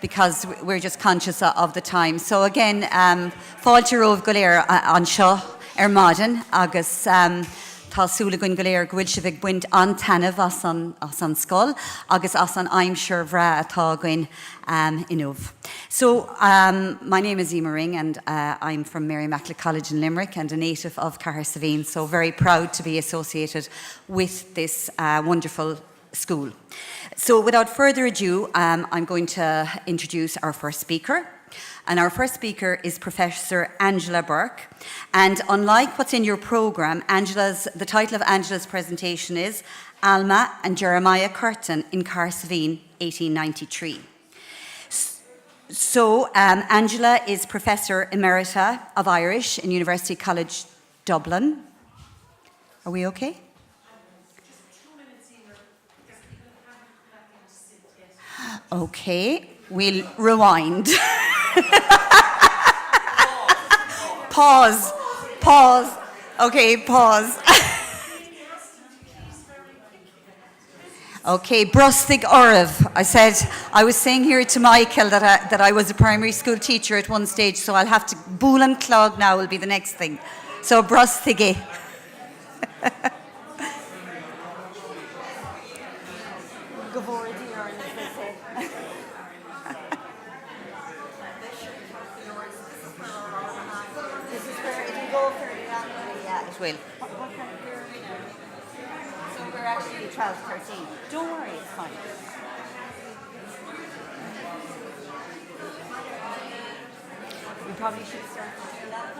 because we're just conscious of the time. So again, fáilte romh go léir anseo maidin agus tásúla gon go léir go bhfuil si bh buint an tainmh as an scoil agus as an aimsir bhreá atá going inmh. So my name is Emma Ring and I'm from Mary Immaculate College in Limerick and a native of Cahersiveen, so very proud to be associated with this wonderful school. So without further ado, I'm going to introduce our first speaker. And our first speaker is Professor Angela Burke. And unlike what's in your programme, the title of Angela's presentation is Alma and Jeremiah Curtin in Cahersiveen, 1893. So Angela is Professor Emerita of Irish in University College Dublin. Are we okay? Okay, we'll rewind. Pause. Okay, pause. Okay, Brustig Orav. I was saying here to Michael that I was a primary school teacher at one stage, so I'll have to Búl an Clog now will be the next thing. So Brustige. Will. So we're actually 12, 13. Don't worry, it's fine. We probably should start with 11.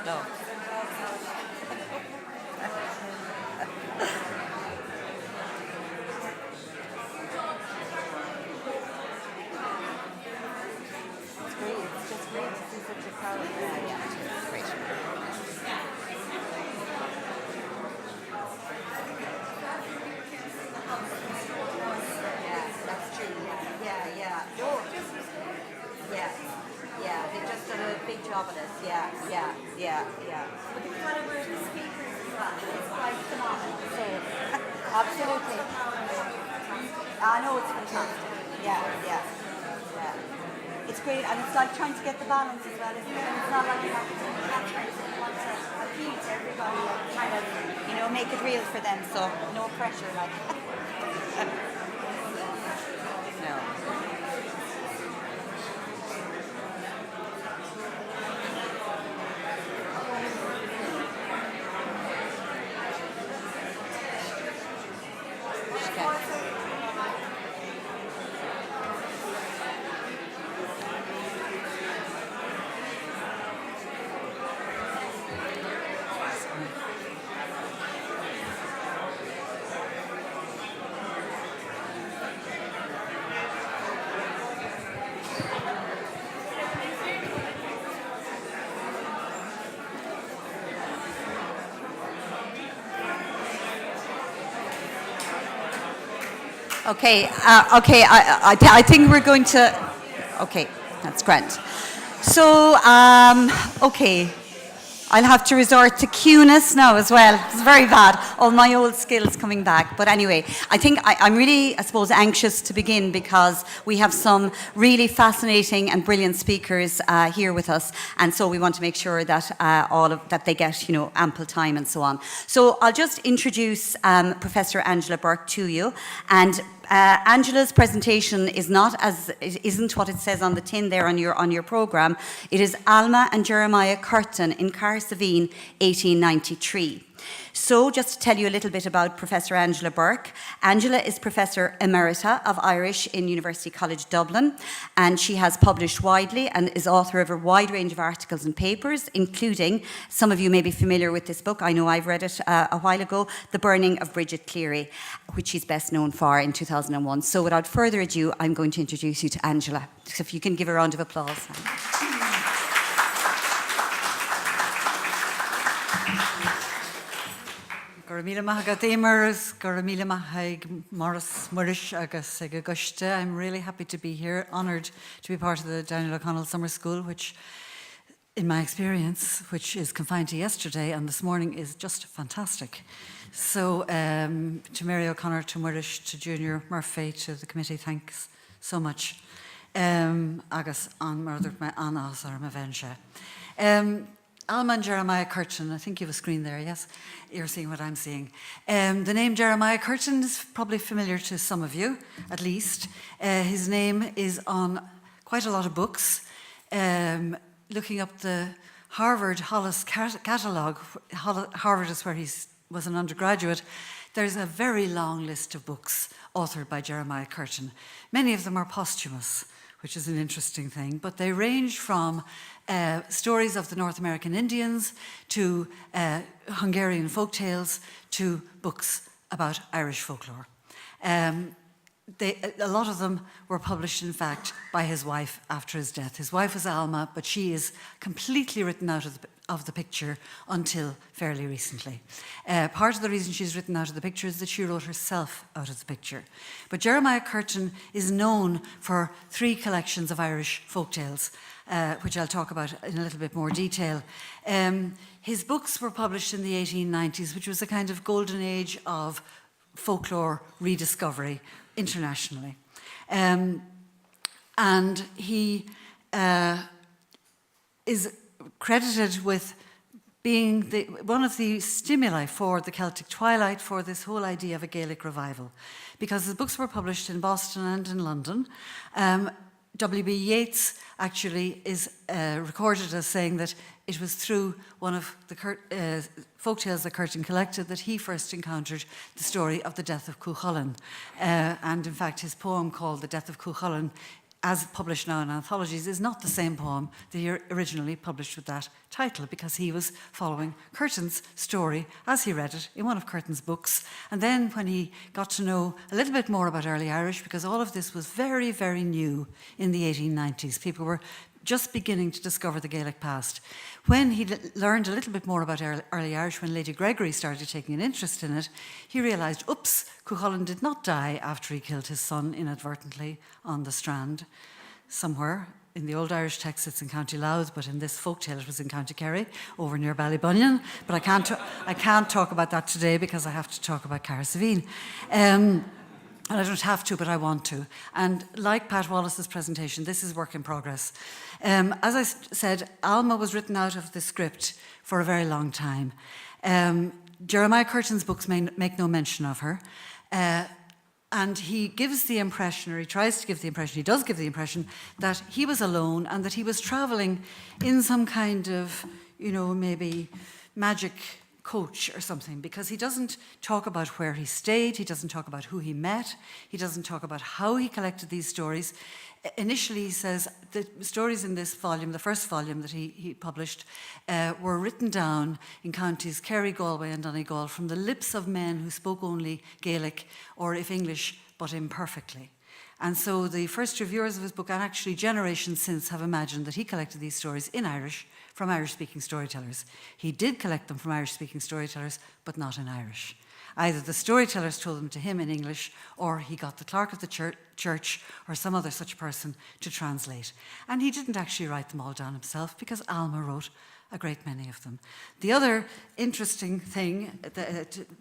No. Of it. Yeah. But the caliber of the speakers as well is quite phenomenal. So, absolutely. I know it's fantastic. Yeah. It's great, and it's like trying to get the balance as well, isn't it? And it's not like you have to appeal to everybody and kind of, make it real for them. So, no pressure, like. No. Okay, I think we're going to... Okay, that's grand. So, okay, I'll have to resort to cueness now as well. It's very bad, all my old skills coming back. But anyway, I think I'm really, I suppose, anxious to begin because we have some really fascinating and brilliant speakers here with us. And so we want to make sure that that they get, ample time and so on. So I'll just introduce Professor Angela Burke to you. And Angela's presentation isn't what it says on the tin there on your programme. It is Alma and Jeremiah Curtin in Cahersiveen, 1893. So just to tell you a little bit about Professor Angela Burke. Angela is Professor Emerita of Irish in University College Dublin, and she has published widely and is author of a wide range of articles and papers, including, some of you may be familiar with this book, I know I've read it a while ago, The Burning of Bridget Cleary, which she's best known for in 2001. So without further ado, I'm going to introduce you to Angela. So if you can give a round of applause. I'm really happy to be here, honoured to be part of the Daniel O'Connell Summer School, which in my experience, which is confined to yesterday and this morning, is just fantastic. So to Mary O'Connor, to Murish, to Junior Murphy, to the committee, thanks so much. Agus an murder an asar mavenja. Alma and Jeremiah Curtin, I think you have a screen there, yes? You're seeing what I'm seeing. The name Jeremiah Curtin is probably familiar to some of you, at least. His name is on quite a lot of books. Looking up the Harvard Hollis catalogue, Harvard is where he was an undergraduate, there's a very long list of books authored by Jeremiah Curtin. Many of them are posthumous, which is an interesting thing, but they range from stories of the North American Indians to Hungarian folktales to books about Irish folklore. A lot of them were published, in fact, by his wife after his death. His wife was Alma, but she is completely written out of the picture until fairly recently. Part of the reason she's written out of the picture is that she wrote herself out of the picture. But Jeremiah Curtin is known for 3 collections of Irish folktales, which I'll talk about in a little bit more detail. His books were published in the 1890s, which was a kind of golden age of folklore rediscovery internationally. And he is credited with being one of the stimuli for the Celtic Twilight, for this whole idea of a Gaelic revival. Because his books were published in Boston and in London. W.B. Yeats actually is recorded as saying that it was through one of the folktales that Curtin collected that he first encountered the story of the death of Cuchulainn. And in fact, his poem called The Death of Cuchulainn, as published now in anthologies, is not the same poem that he originally published with that title, because he was following Curtin's story as he read it in one of Curtin's books. And then when he got to know a little bit more about early Irish, because all of this was very, very new in the 1890s. People were just beginning to discover the Gaelic past. When he learned a little bit more about early Irish, when Lady Gregory started taking an interest in it, he realised, oops, Cuchulainn did not die after he killed his son inadvertently on the Strand somewhere. In the old Irish text, it's in County Louth, but in this folktale, it was in County Kerry, over near Ballybunion. But I can't talk about that today because I have to talk about Cahersiveen. And I don't have to, but I want to. And like Pat Wallace's presentation, this is work in progress. As I said, Alma was written out of the script for a very long time. Jeremiah Curtin's books make no mention of her. And he gives the impression, or he tries to give the impression, he does give the impression, that he was alone and that he was traveling in some kind of, maybe magic coach or something, because he doesn't talk about where he stayed, he doesn't talk about who he met, he doesn't talk about how he collected these stories. Initially, he says the stories in this volume, the first volume that he published, were written down in counties Kerry, Galway and Donegal from the lips of men who spoke only Gaelic, or if English, but imperfectly. And so the first reviewers of his book, and actually generations since, have imagined that he collected these stories in Irish from Irish-speaking storytellers. He did collect them from Irish-speaking storytellers, but not in Irish. Either the storytellers told them to him in English, or he got the clerk of the church or some other such person to translate. And he didn't actually write them all down himself, because Alma wrote a great many of them. The other interesting thing,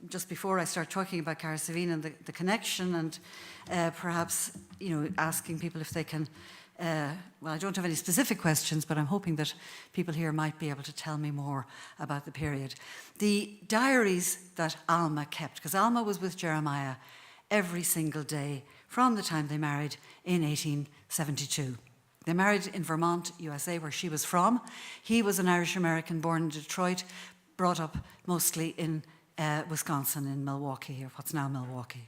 just before I start talking about Cahersiveen and the connection, and perhaps asking people if they can, well, I don't have any specific questions, but I'm hoping that people here might be able to tell me more about the period. The diaries that Alma kept, because Alma was with Jeremiah every single day from the time they married in 1872. They married in Vermont, USA, where she was from. He was an Irish-American born in Detroit, brought up mostly in Wisconsin, in Milwaukee, or what's now Milwaukee.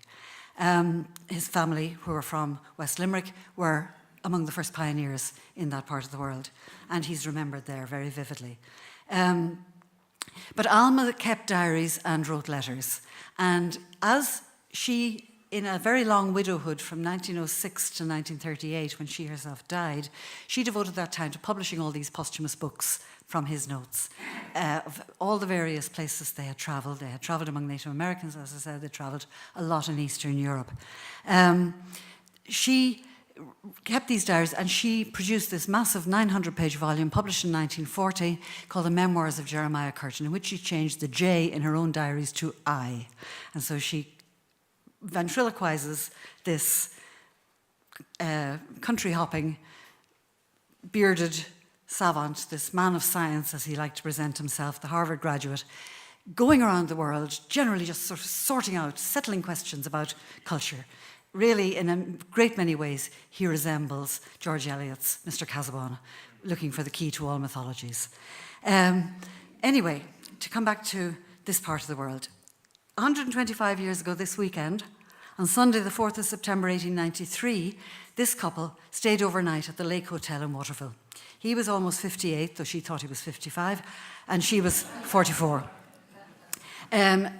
His family, who were from West Limerick, were among the first pioneers in that part of the world, and he's remembered there very vividly. But Alma kept diaries and wrote letters, and as she, in a very long widowhood from 1906 to 1938, when she herself died, she devoted that time to publishing all these posthumous books from his notes of all the various places they had travelled. They had travelled among Native Americans, as I said, they travelled a lot in Eastern Europe. She kept these diaries, and she produced this massive 900-page volume published in 1940 called The Memoirs of Jeremiah Curtin, in which she changed the J in her own diaries to I. And so she ventriloquizes this country-hopping, bearded savant, this man of science, as he liked to present himself, the Harvard graduate, going around the world, generally just sort of sorting out, settling questions about culture. Really, in a great many ways, he resembles George Eliot's Mr. Casaubon, looking for the key to all mythologies. Anyway, to come back to this part of the world. 125 years ago this weekend, on Sunday the 4th of September 1893, this couple stayed overnight at the Lake Hotel in Waterville. He was almost 58, though she thought he was 55, and she was 44.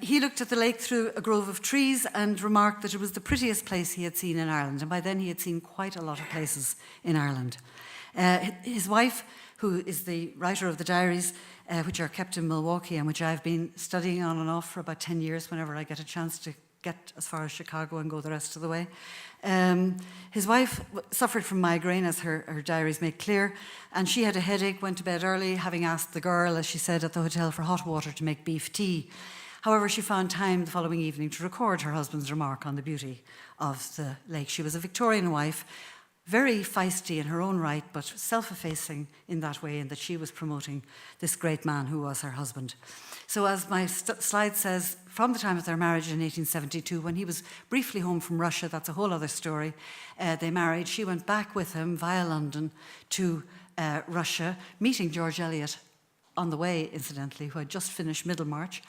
He looked at the lake through a grove of trees and remarked that it was the prettiest place he had seen in Ireland, and by then he had seen quite a lot of places in Ireland. His wife, who is the writer of the diaries, which are kept in Milwaukee and which I've been studying on and off for about 10 years whenever I get a chance to get as far as Chicago and go the rest of the way. His wife suffered from migraine, as her diaries make clear, and she had a headache, went to bed early, having asked the girl, as she said, at the hotel for hot water to make beef tea. However, she found time the following evening to record her husband's remark on the beauty of the lake. She was a Victorian wife, very feisty in her own right, but self-effacing in that way, in that she was promoting this great man who was her husband. So as my slide says, from the time of their marriage in 1872, when he was briefly home from Russia, that's a whole other story, they married. She went back with him via London to Russia, meeting George Eliot on the way, incidentally, who had just finished Middlemarch.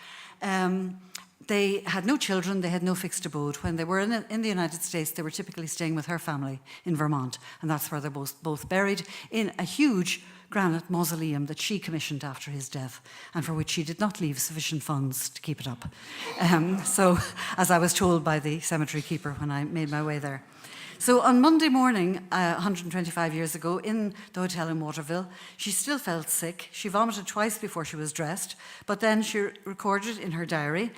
They had no children, they had no fixed abode. When they were in the United States, they were typically staying with her family in Vermont, and that's where they're both buried, in a huge granite mausoleum that she commissioned after his death, and for which she did not leave sufficient funds to keep it up. So, as I was told by the cemetery keeper when I made my way there. So on Monday morning, 125 years ago, in the hotel in Waterville, she still felt sick. She vomited twice before she was dressed, but then she recorded in her diary,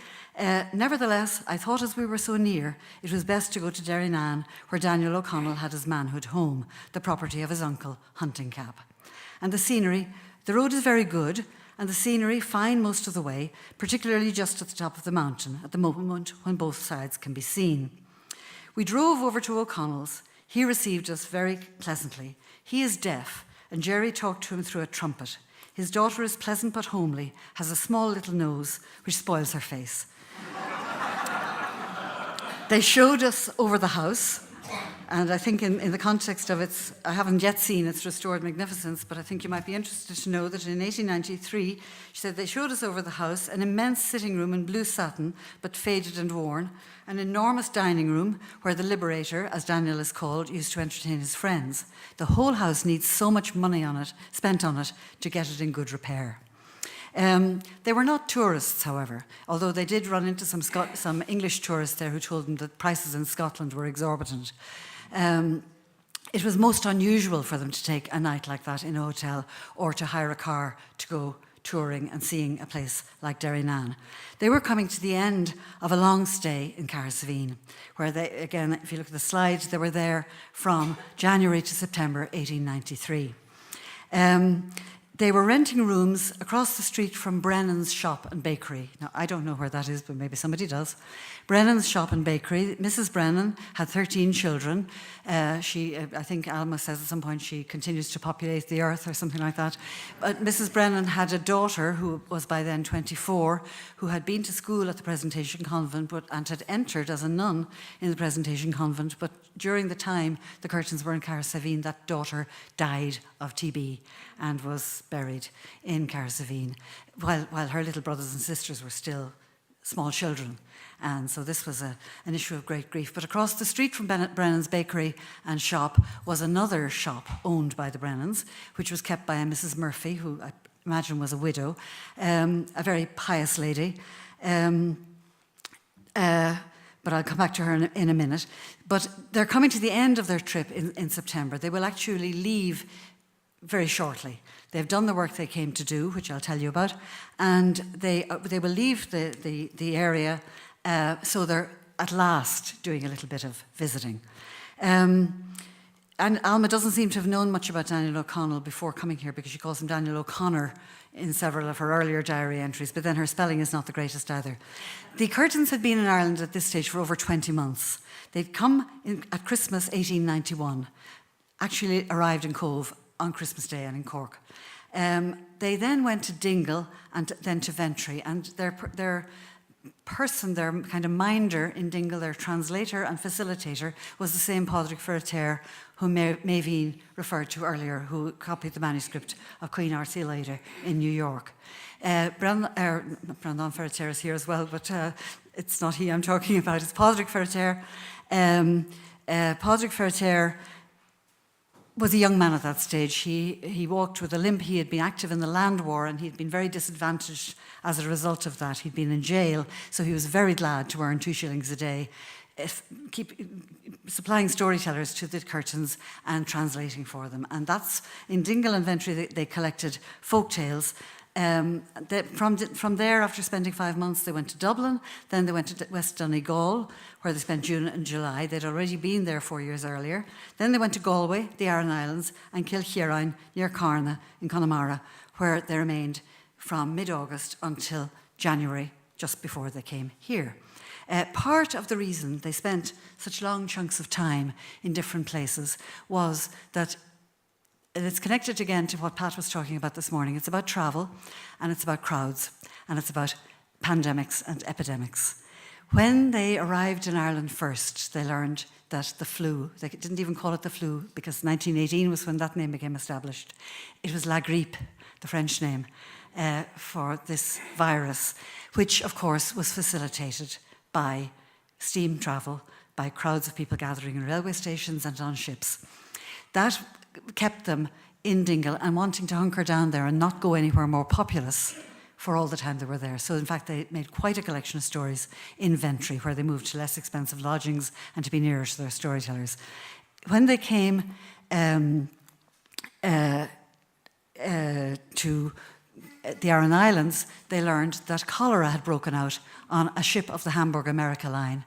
nevertheless, I thought as we were so near, it was best to go to Derrynane, where Daniel O'Connell had his manhood home, the property of his uncle, Hunting Cap. And the scenery, the road is very good, and the scenery fine most of the way, particularly just at the top of the mountain, at the moment when both sides can be seen. We drove over to O'Connell's. He received us very pleasantly. He is deaf, and Jerry talked to him through a trumpet. His daughter is pleasant but homely, has a small little nose, which spoils her face. They showed us over the house, and I think in the context of its, I haven't yet seen its restored magnificence, but I think you might be interested to know that in 1893, she said they showed us over the house, an immense sitting room in blue satin, but faded and worn, an enormous dining room where the Liberator, as Daniel is called, used to entertain his friends. The whole house needs so much money on it, spent on it, to get it in good repair. They were not tourists, however, although they did run into some English tourists there who told them that prices in Scotland were exorbitant. It was most unusual for them to take a night like that in a hotel or to hire a car to go touring and seeing a place like Derrynane. They were coming to the end of a long stay in Cahersiveen, where they, again, if you look at the slide, they were there from January to September 1893. They were renting rooms across the street from Brennan's shop and bakery. Now, I don't know where that is, but maybe somebody does. Brennan's shop and bakery. Mrs. Brennan had 13 children. I think Alma says at some point she continues to populate the earth or something like that. But Mrs. Brennan had a daughter who was by then 24, who had been to school at the Presentation Convent and had entered as a nun in the Presentation Convent. But during the time the Curtins were in Cahersiveen, that daughter died of TB and was buried in Cahersiveen, while her little brothers and sisters were still small children. And so this was an issue of great grief. But across the street from Brennan's bakery and shop was another shop owned by the Brennans, which was kept by a Mrs. Murphy, who I imagine was a widow, a very pious lady. But I'll come back to her in a minute. But they're coming to the end of their trip in September. They will actually leave very shortly. They've done the work they came to do, which I'll tell you about, and they will leave the area, so they're at last doing a little bit of visiting. and Alma doesn't seem to have known much about Daniel O'Connell before coming here, because she calls him Daniel O'Connor in several of her earlier diary entries, but then her spelling is not the greatest either. The Curtins had been in Ireland at this stage for over 20 months. They'd come in at Christmas 1891, actually arrived in Cove on Christmas Day and in Cork. They then went to Dingle and then to Ventry, and their person, their kind of minder in Dingle, their translator and facilitator, was the same Padraig Ferreter whom Maeveen referred to earlier, who copied the manuscript of Queen Arcílaide in New York. Brandon Ferreter is here as well, but it's not he I'm talking about, it's Padraig Ferreter. Padraig Ferreter was a young man at that stage. He walked with a limp. He had been active in the land war, and he'd been very disadvantaged as a result of that. He'd been in jail, so he was very glad to earn 2 shillings a day, supplying storytellers to the Curtins and translating for them. And that's, in Dingle and Ventry, they collected folk tales. From there, after spending 5 months, they went to Dublin. Then they went to West Donegal, where they spent June and July. They'd already been there 4 years earlier. Then they went to Galway, the Aran Islands, and Kilchieran, near Carna in Connemara, where they remained from mid-August until January, just before they came here. Part of the reason they spent such long chunks of time in different places was that, and it's connected again to what Pat was talking about this morning. It's about travel, and it's about crowds, and it's about pandemics and epidemics. When they arrived in Ireland first, they learned that the flu, they didn't even call it the flu, because 1918 was when that name became established. It was la grippe, the French name, for this virus, which of course was facilitated by steam travel, by crowds of people gathering in railway stations and on ships. That kept them in Dingle and wanting to hunker down there and not go anywhere more populous for all the time they were there. So in fact, they made quite a collection of stories in Ventry, where they moved to less expensive lodgings and to be nearer to their storytellers. When they came to the Aran Islands, they learned that cholera had broken out on a ship of the Hamburg America line.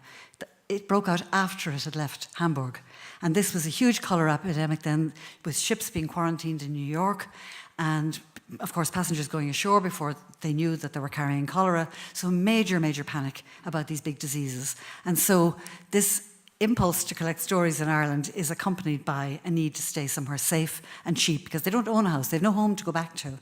It broke out after it had left Hamburg. And this was a huge cholera epidemic then, with ships being quarantined in New York, and of course passengers going ashore before they knew that they were carrying cholera. So major, major panic about these big diseases. And so this impulse to collect stories in Ireland is accompanied by a need to stay somewhere safe and cheap, because they don't own a house, they have no home to go back to.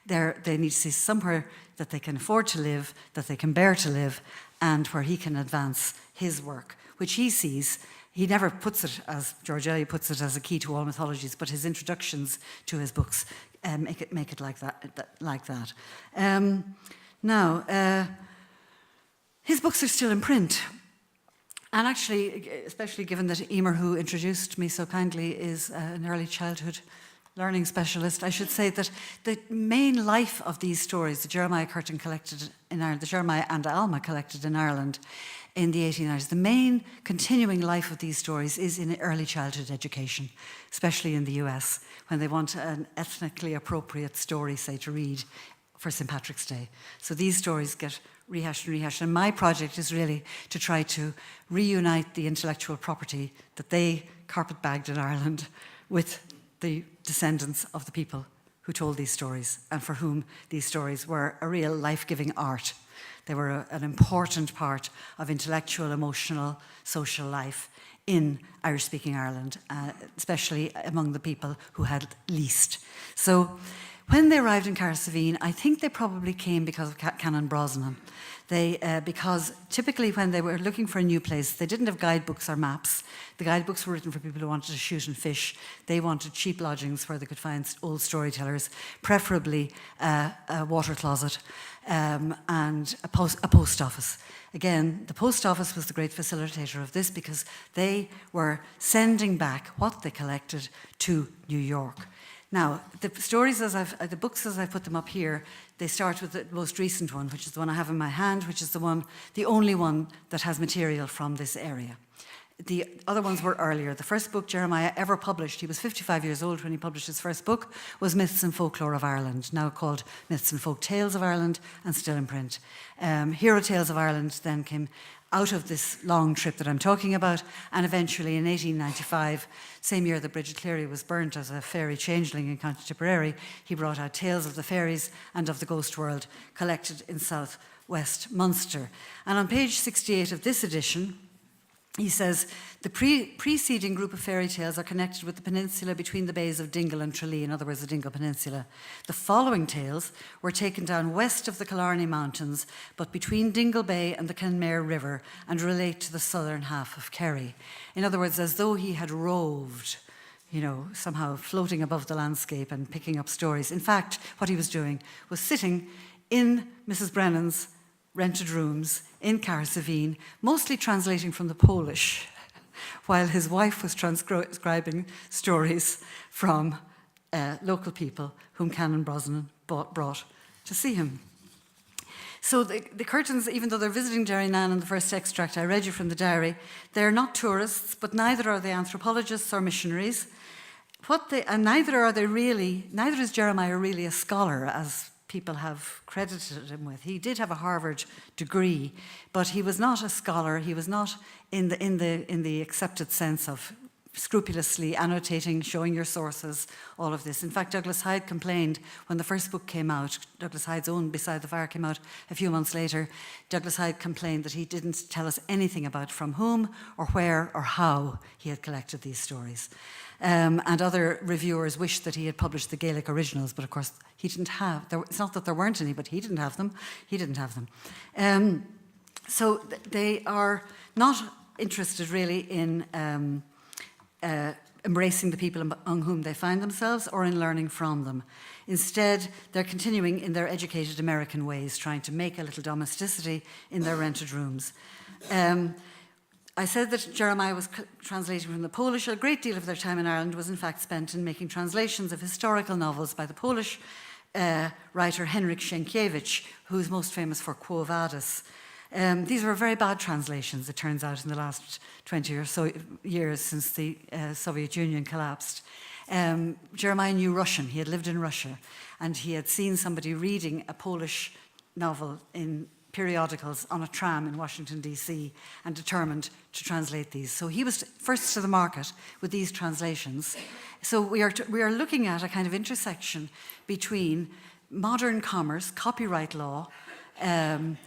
They need to stay somewhere that they can afford to live, that they can bear to live, and where he can advance his work, which he sees. He never puts it, as George Eliot puts it, as a key to all mythologies, but his introductions to his books make it like that. Now, his books are still in print. And actually, especially given that Emer, who introduced me so kindly, is an early childhood learning specialist, I should say that the main life of these stories, the Jeremiah Curtin collected in Ireland, the Jeremiah and Alma collected in Ireland in the 1890s, the main continuing life of these stories is in early childhood education, especially in the US, when they want an ethnically appropriate story, say, to read for St. Patrick's Day. So these stories get rehashed and rehashed. And my project is really to try to reunite the intellectual property that they carpet-bagged in Ireland with the descendants of the people who told these stories and for whom these stories were a real life-giving art. They were an important part of intellectual, emotional, social life in Irish-speaking Ireland, especially among the people who had least. So when they arrived in Carsaveen, I think they probably came because of Canon Brosnan. Because typically when they were looking for a new place, they didn't have guidebooks or maps. The guidebooks were written for people who wanted to shoot and fish. They wanted cheap lodgings where they could find old storytellers, preferably a water closet and a post office. Again, the post office was the great facilitator of this, because they were sending back what they collected to New York. Now, the stories the books as I put them up here, they start with the most recent one, which is the one I have in my hand, which is the only one that has material from this area. The other ones were earlier. The first book Jeremiah ever published, he was 55 years old when he published his first book, was Myths and Folklore of Ireland, now called Myths and Folk Tales of Ireland, and still in print. Hero Tales of Ireland then came out of this long trip that I'm talking about, and eventually in 1895, same year that Bridget Cleary was burnt as a fairy changeling in County Tipperary, he brought out Tales of the Fairies and of the Ghost World, collected in South West Munster. And on page 68 of this edition, he says, the preceding group of fairy tales are connected with the peninsula between the bays of Dingle and Tralee, in other words, the Dingle Peninsula. The following tales were taken down west of the Killarney Mountains, but between Dingle Bay and the Kenmare River, and relate to the southern half of Kerry. In other words, as though he had roved, you know, somehow floating above the landscape and picking up stories. In fact, what he was doing was sitting in Mrs. Brennan's rented rooms in Carsavine, mostly translating from the Polish, while his wife was transcribing stories from local people whom Canon Brosnan brought to see him. So the Curtins, even though they're visiting Derrynane in the first extract I read you from the diary, they're not tourists, but neither are they anthropologists or missionaries. Neither is Jeremiah really a scholar, as people have credited him with. He did have a Harvard degree, but he was not a scholar. He was not in the accepted sense of scrupulously annotating, showing your sources, all of this. In fact, Douglas Hyde complained when the first book came out. Douglas Hyde's own Beside the Fire came out a few months later. Douglas Hyde complained that he didn't tell us anything about from whom or where or how he had collected these stories. And other reviewers wished that he had published the Gaelic originals, but of course he didn't have. It's not that there weren't any, but he didn't have them. He didn't have them. So they are not interested really in embracing the people among whom they find themselves or in learning from them. Instead, they're continuing in their educated American ways, trying to make a little domesticity in their rented rooms. I said that Jeremiah was translating from the Polish. A great deal of their time in Ireland was in fact spent in making translations of historical novels by the Polish writer Henryk Sienkiewicz, who's most famous for Quo Vadis. These were very bad translations, it turns out, in the last 20 or so years since the Soviet Union collapsed. Jeremiah knew Russian. He had lived in Russia, and he had seen somebody reading a Polish novel in periodicals on a tram in Washington, D.C., and determined to translate these. So he was first to the market with these translations. So we are looking at a kind of intersection between modern commerce, copyright law, and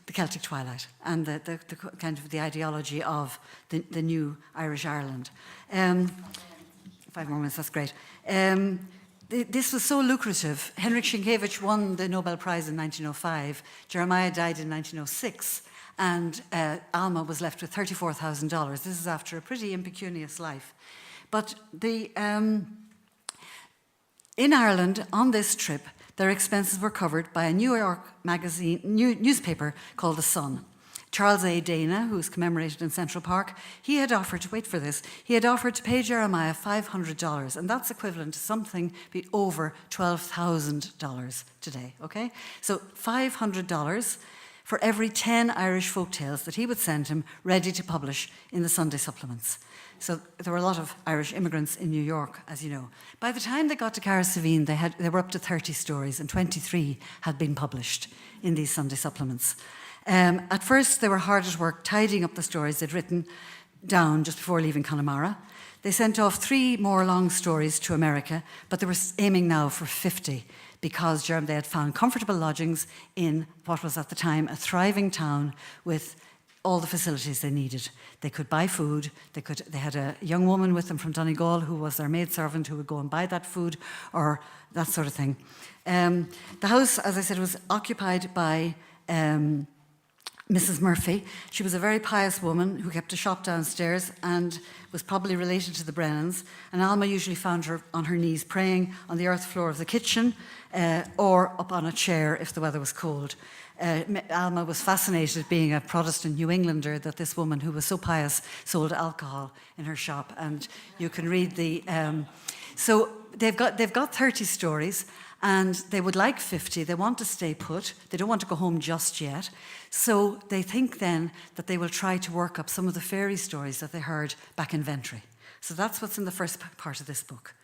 the Celtic Twilight, and the kind of the ideology of the new Irish Ireland. 5 more minutes, that's great. This was so lucrative. Henryk Sienkiewicz won the Nobel Prize in 1905. Jeremiah died in 1906, and Alma was left with $34,000. This is after a pretty impecunious life. But in Ireland, on this trip, their expenses were covered by a New York newspaper called The Sun. Charles A. Dana, who is commemorated in Central Park, he had offered, wait for this, he had offered to pay Jeremiah $500, and that's equivalent to something be over $12,000 today, okay? So $500 for every 10 Irish folk tales that he would send him ready to publish in the Sunday supplements. So there were a lot of Irish immigrants in New York, as you know. By the time they got to Carsavine, they were up to 30 stories, and 23 had been published in these Sunday supplements. At first, they were hard at work tidying up the stories they'd written down just before leaving Connemara. They sent off 3 more long stories to America, but they were aiming now for 50 because they had found comfortable lodgings in what was at the time a thriving town with all the facilities they needed. They could buy food. They had a young woman with them from Donegal who was their maidservant who would go and buy that food or that sort of thing. The house, as I said, was occupied by Mrs. Murphy. She was a very pious woman who kept a shop downstairs and was probably related to the Brennans. And Alma usually found her on her knees praying on the earth floor of the kitchen or up on a chair if the weather was cold. Alma was fascinated, being a Protestant New Englander, that this woman who was so pious sold alcohol in her shop. And you can read the... So they've got 30 stories, and they would like 50. They want to stay put. They don't want to go home just yet. So they think then that they will try to work up some of the fairy stories that they heard back in Ventry. So that's what's in the first part of this book,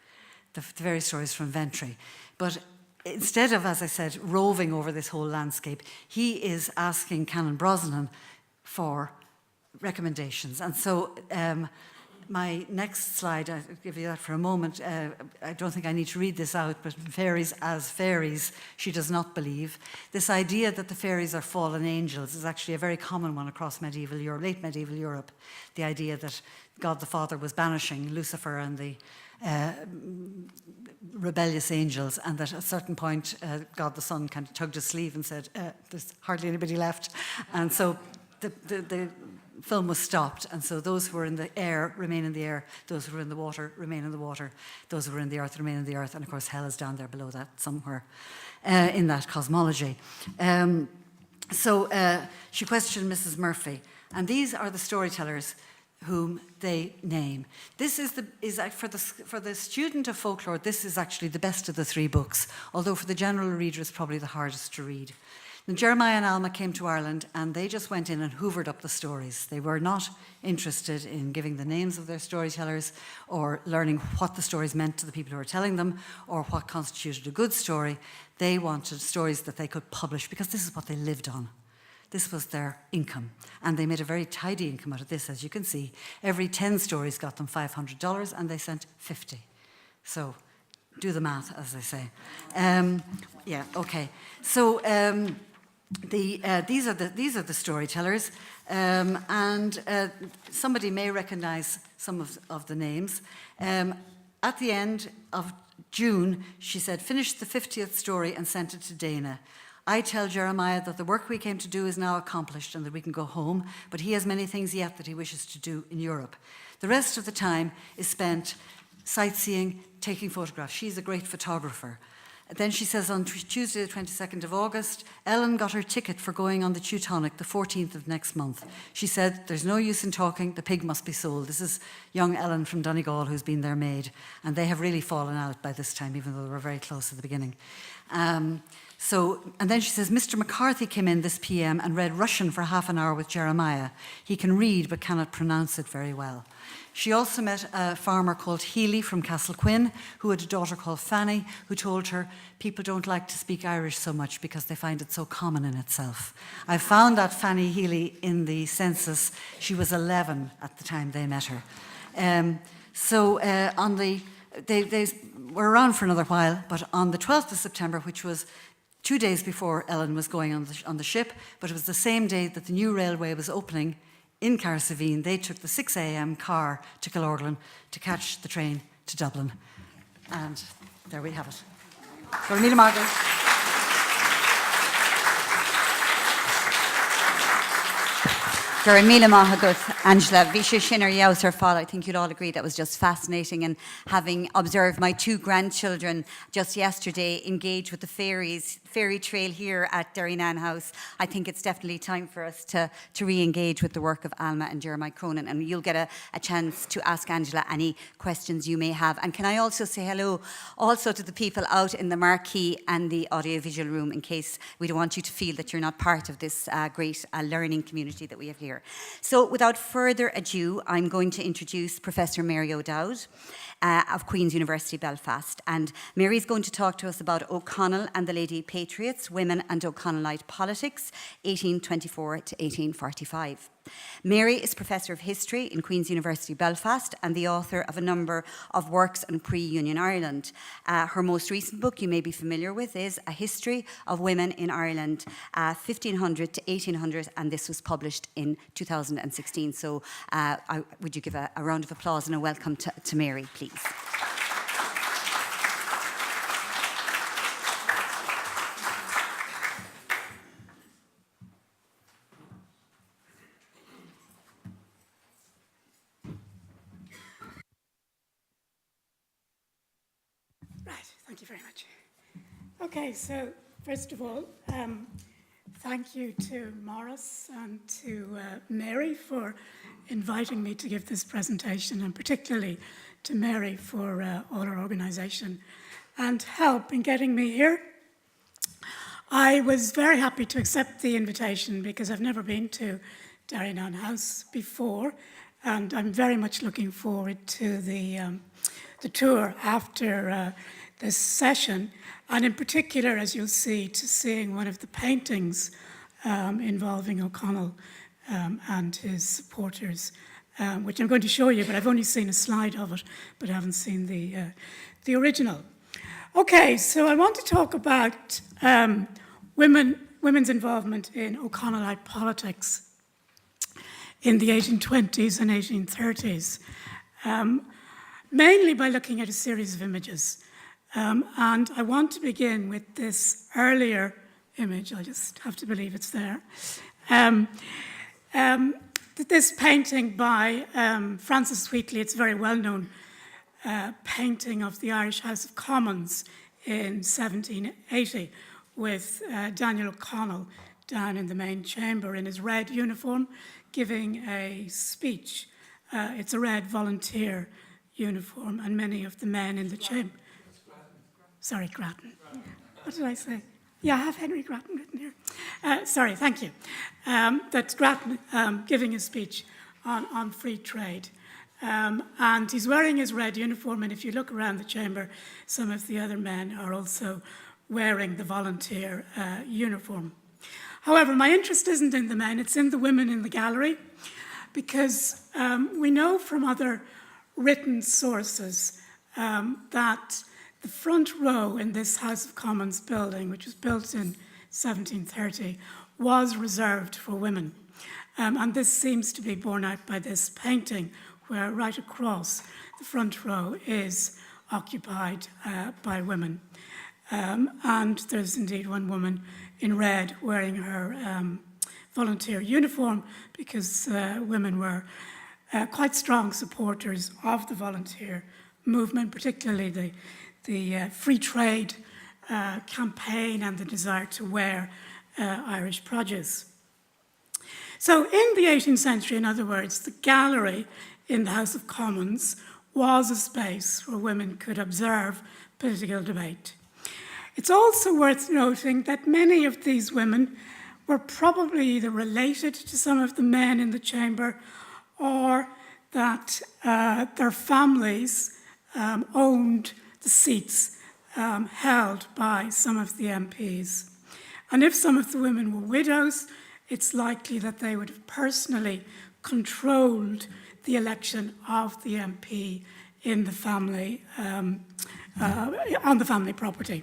the fairy stories from Ventry. But instead of, as I said, roving over this whole landscape, he is asking Canon Brosnan for recommendations. And so my next slide, I'll give you that for a moment. I don't think I need to read this out, but fairies as fairies, she does not believe. This idea that the fairies are fallen angels is actually a very common one across medieval Europe, late medieval Europe. The idea that God the Father was banishing Lucifer and the rebellious angels, and that at a certain point God the Son kind of tugged his sleeve and said, there's hardly anybody left. And so the film was stopped, and so those who were in the air remain in the air, those who were in the water remain in the water, those who were in the earth remain in the earth, and of course hell is down there below that somewhere in that cosmology. So she questioned Mrs. Murphy, and these are the storytellers whom they name. This is for the student of folklore, this is actually the best of the three books, although for the general reader it's probably the hardest to read. And Jeremiah and Alma came to Ireland, and they just went in and hoovered up the stories. They were not interested in giving the names of their storytellers or learning what the stories meant to the people who were telling them or what constituted a good story. They wanted stories that they could publish because this is what they lived on. This was their income, and they made a very tidy income out of this, as you can see. Every 10 stories got them $500, and they sent 50. So do the math, as they say. Yeah, okay. So these are the storytellers, and somebody may recognize some of the names. At the end of June, she said, finished the 50th story and sent it to Dana. I tell Jeremiah that the work we came to do is now accomplished and that we can go home, but he has many things yet that he wishes to do in Europe. The rest of the time is spent sightseeing, taking photographs. She's a great photographer. Then she says on Tuesday, the 22nd of August, Ellen got her ticket for going on the Teutonic the 14th of next month. She said, there's no use in talking, the pig must be sold. This is young Ellen from Donegal, who's been their maid. And they have really fallen out by this time, even though they were very close at the beginning. And then she says, Mr. McCarthy came in this PM and read Russian for half an hour with Jeremiah. He can read but cannot pronounce it very well. She also met a farmer called Healy from Castlequin, who had a daughter called Fanny, who told her, people don't like to speak Irish so much because they find it so common in itself. I found that Fanny Healy in the census. She was 11 at the time they met her. They were around for another while, but on the 12th of September, which was 2 days before Ellen was going on the ship, but it was the same day that the new railway was opening in Carsavine, they took the 6 a.m. car to Killorglin to catch the train to Dublin. And there we have it. Gormila Margaret. Gormila Mahagut, Angela, Visha Shinner Yauser Fall. I think you'd all agree that was just fascinating. And having observed my two grandchildren just yesterday engage with the fairy trail here at Derrynane House, I think it's definitely time for us to re-engage with the work of Alma and Jeremiah Cronin. And you'll get a chance to ask Angela any questions you may have. And can I also say hello also to the people out in the marquee and the audiovisual room, in case we don't want you to feel that you're not part of this great learning community that we have here. So without further ado, I'm going to introduce Professor Mary O'Dowd of Queen's University Belfast. And Mary's going to talk to us about O'Connell and the Lady Patriots, Women and O'Connellite Politics, 1824 to 1845. Mary is Professor of History in Queen's University Belfast and the author of a number of works on pre-Union Ireland. Her most recent book you may be familiar with is A History of Women in Ireland, 1500 to 1800, and this was published in 2016. So would you give a round of applause and a welcome to Mary, please. Thank you very much. Okay, so first of all, thank you to Maurice and to Mary for inviting me to give this presentation, and particularly to Mary for all her organisation and help in getting me here. I was very happy to accept the invitation because I've never been to Derrynane House before, and I'm very much looking forward to the tour after this session, and in particular, as you'll see, to seeing one of the paintings involving O'Connell and his supporters, which I'm going to show you, but I've only seen a slide of it, but I haven't seen the original. Okay, so I want to talk about women's involvement in O'Connellite politics in the 1820s and 1830s, mainly by looking at a series of images. And I want to begin with this earlier image. I just have to believe it's there. This painting by Francis Wheatley, it's a very well-known painting of the Irish House of Commons in 1780 with Daniel O'Connell down in the main chamber in his red uniform giving a speech. It's a red volunteer uniform, and many of the men in the chamber... Sorry, Grattan. What did I say? Yeah, I have Henry Grattan written here. Sorry, thank you. That's Grattan giving a speech on free trade. And he's wearing his red uniform, and if you look around the chamber, some of the other men are also wearing the volunteer uniform. However, my interest isn't in the men, it's in the women in the gallery, because we know from other written sources that the front row in this House of Commons building, which was built in 1730, was reserved for women. And this seems to be borne out by this painting, where right across the front row is occupied by women. And there's indeed one woman in red wearing her volunteer uniform, because women were quite strong supporters of the volunteer movement, particularly the free trade campaign and the desire to wear Irish produce. So in the 18th century, in other words, the gallery in the House of Commons was a space where women could observe political debate. It's also worth noting that many of these women were probably either related to some of the men in the chamber, or that their families owned the seats held by some of the MPs. And if some of the women were widows, it's likely that they would have personally controlled the election of the MP in the family, on the family property.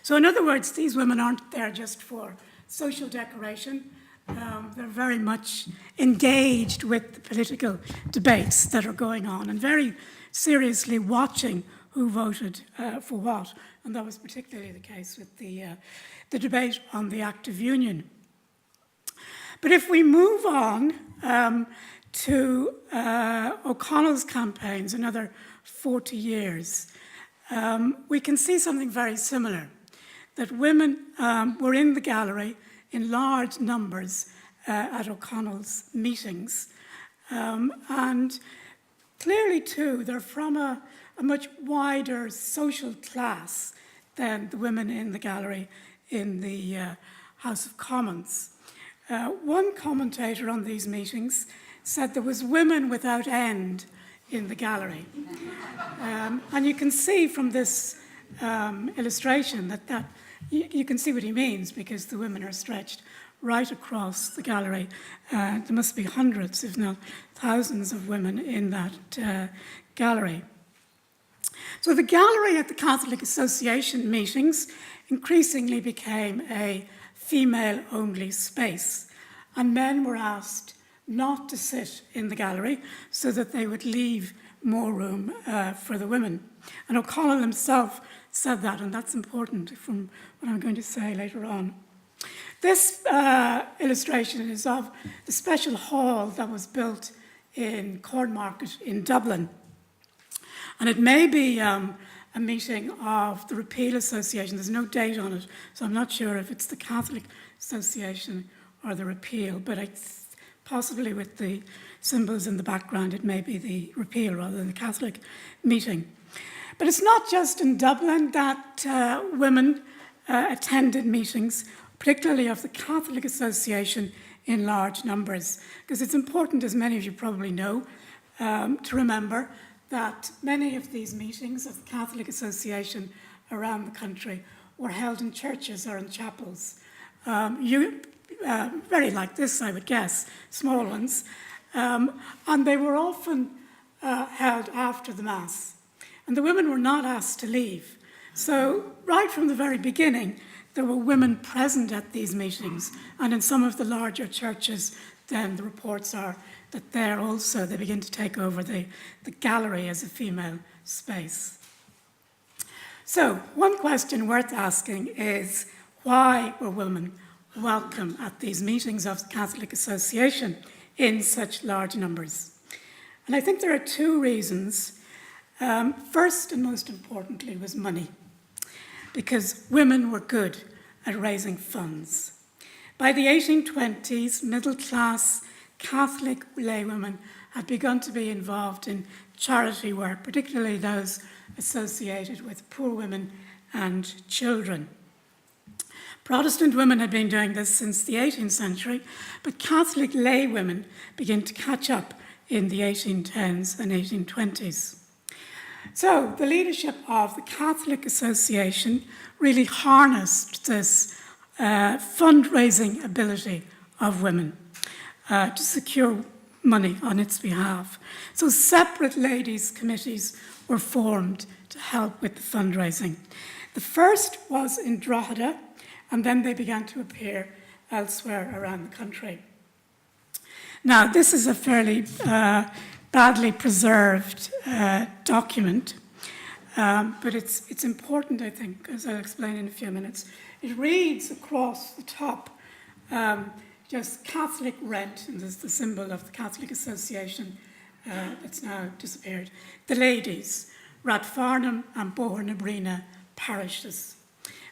So in other words, these women aren't there just for social decoration. They're very much engaged with the political debates that are going on and very seriously watching who voted for what. And that was particularly the case with the debate on the Act of Union. But if we move on to O'Connell's campaigns, another 40 years, we can see something very similar, that women were in the gallery in large numbers at O'Connell's meetings. And clearly, too, they're from a much wider social class than the women in the gallery in the House of Commons. One commentator on these meetings said there was women without end in the gallery. And you can see from this illustration that you can see what he means, because the women are stretched right across the gallery. There must be hundreds, if not thousands, of women in that gallery. So the gallery at the Catholic Association meetings increasingly became a female-only space, and men were asked not to sit in the gallery so that they would leave more room for the women. And O'Connell himself said that, and that's important from what I'm going to say later on. This illustration is of the special hall that was built in Cornmarket in Dublin. And it may be a meeting of the Repeal Association. There's no date on it, so I'm not sure if it's the Catholic Association or the Repeal, but possibly with the symbols in the background, it may be the Repeal rather than the Catholic meeting. But it's not just in Dublin that women attended meetings, particularly of the Catholic Association, in large numbers, because it's important, as many of you probably know, to remember that many of these meetings of the Catholic Association around the country were held in churches or in chapels. Very like this, I would guess, small ones. And they were often held after the Mass. And the women were not asked to leave. So right from the very beginning, there were women present at these meetings. And in some of the larger churches, then the reports are that there also they begin to take over the gallery as a female space. So one question worth asking is, why were women welcome at these meetings of the Catholic Association in such large numbers? And I think there are two reasons. First and most importantly was money, because women were good at raising funds. By the 1820s, middle-class Catholic laywomen had begun to be involved in charity work, particularly those associated with poor women and children. Protestant women had been doing this since the 18th century, but Catholic laywomen began to catch up in the 1810s and 1820s. So the leadership of the Catholic Association really harnessed this fundraising ability of women to secure money on its behalf. So separate ladies' committees were formed to help with the fundraising. The first was in Drogheda, and then they began to appear elsewhere around the country. Now, this is a fairly badly preserved document, but it's important, I think, as I'll explain in a few minutes. It reads across the top just Catholic rent, and there's the symbol of the Catholic Association that's now disappeared. The ladies, Rathfarnham and Bohernabrina parishes.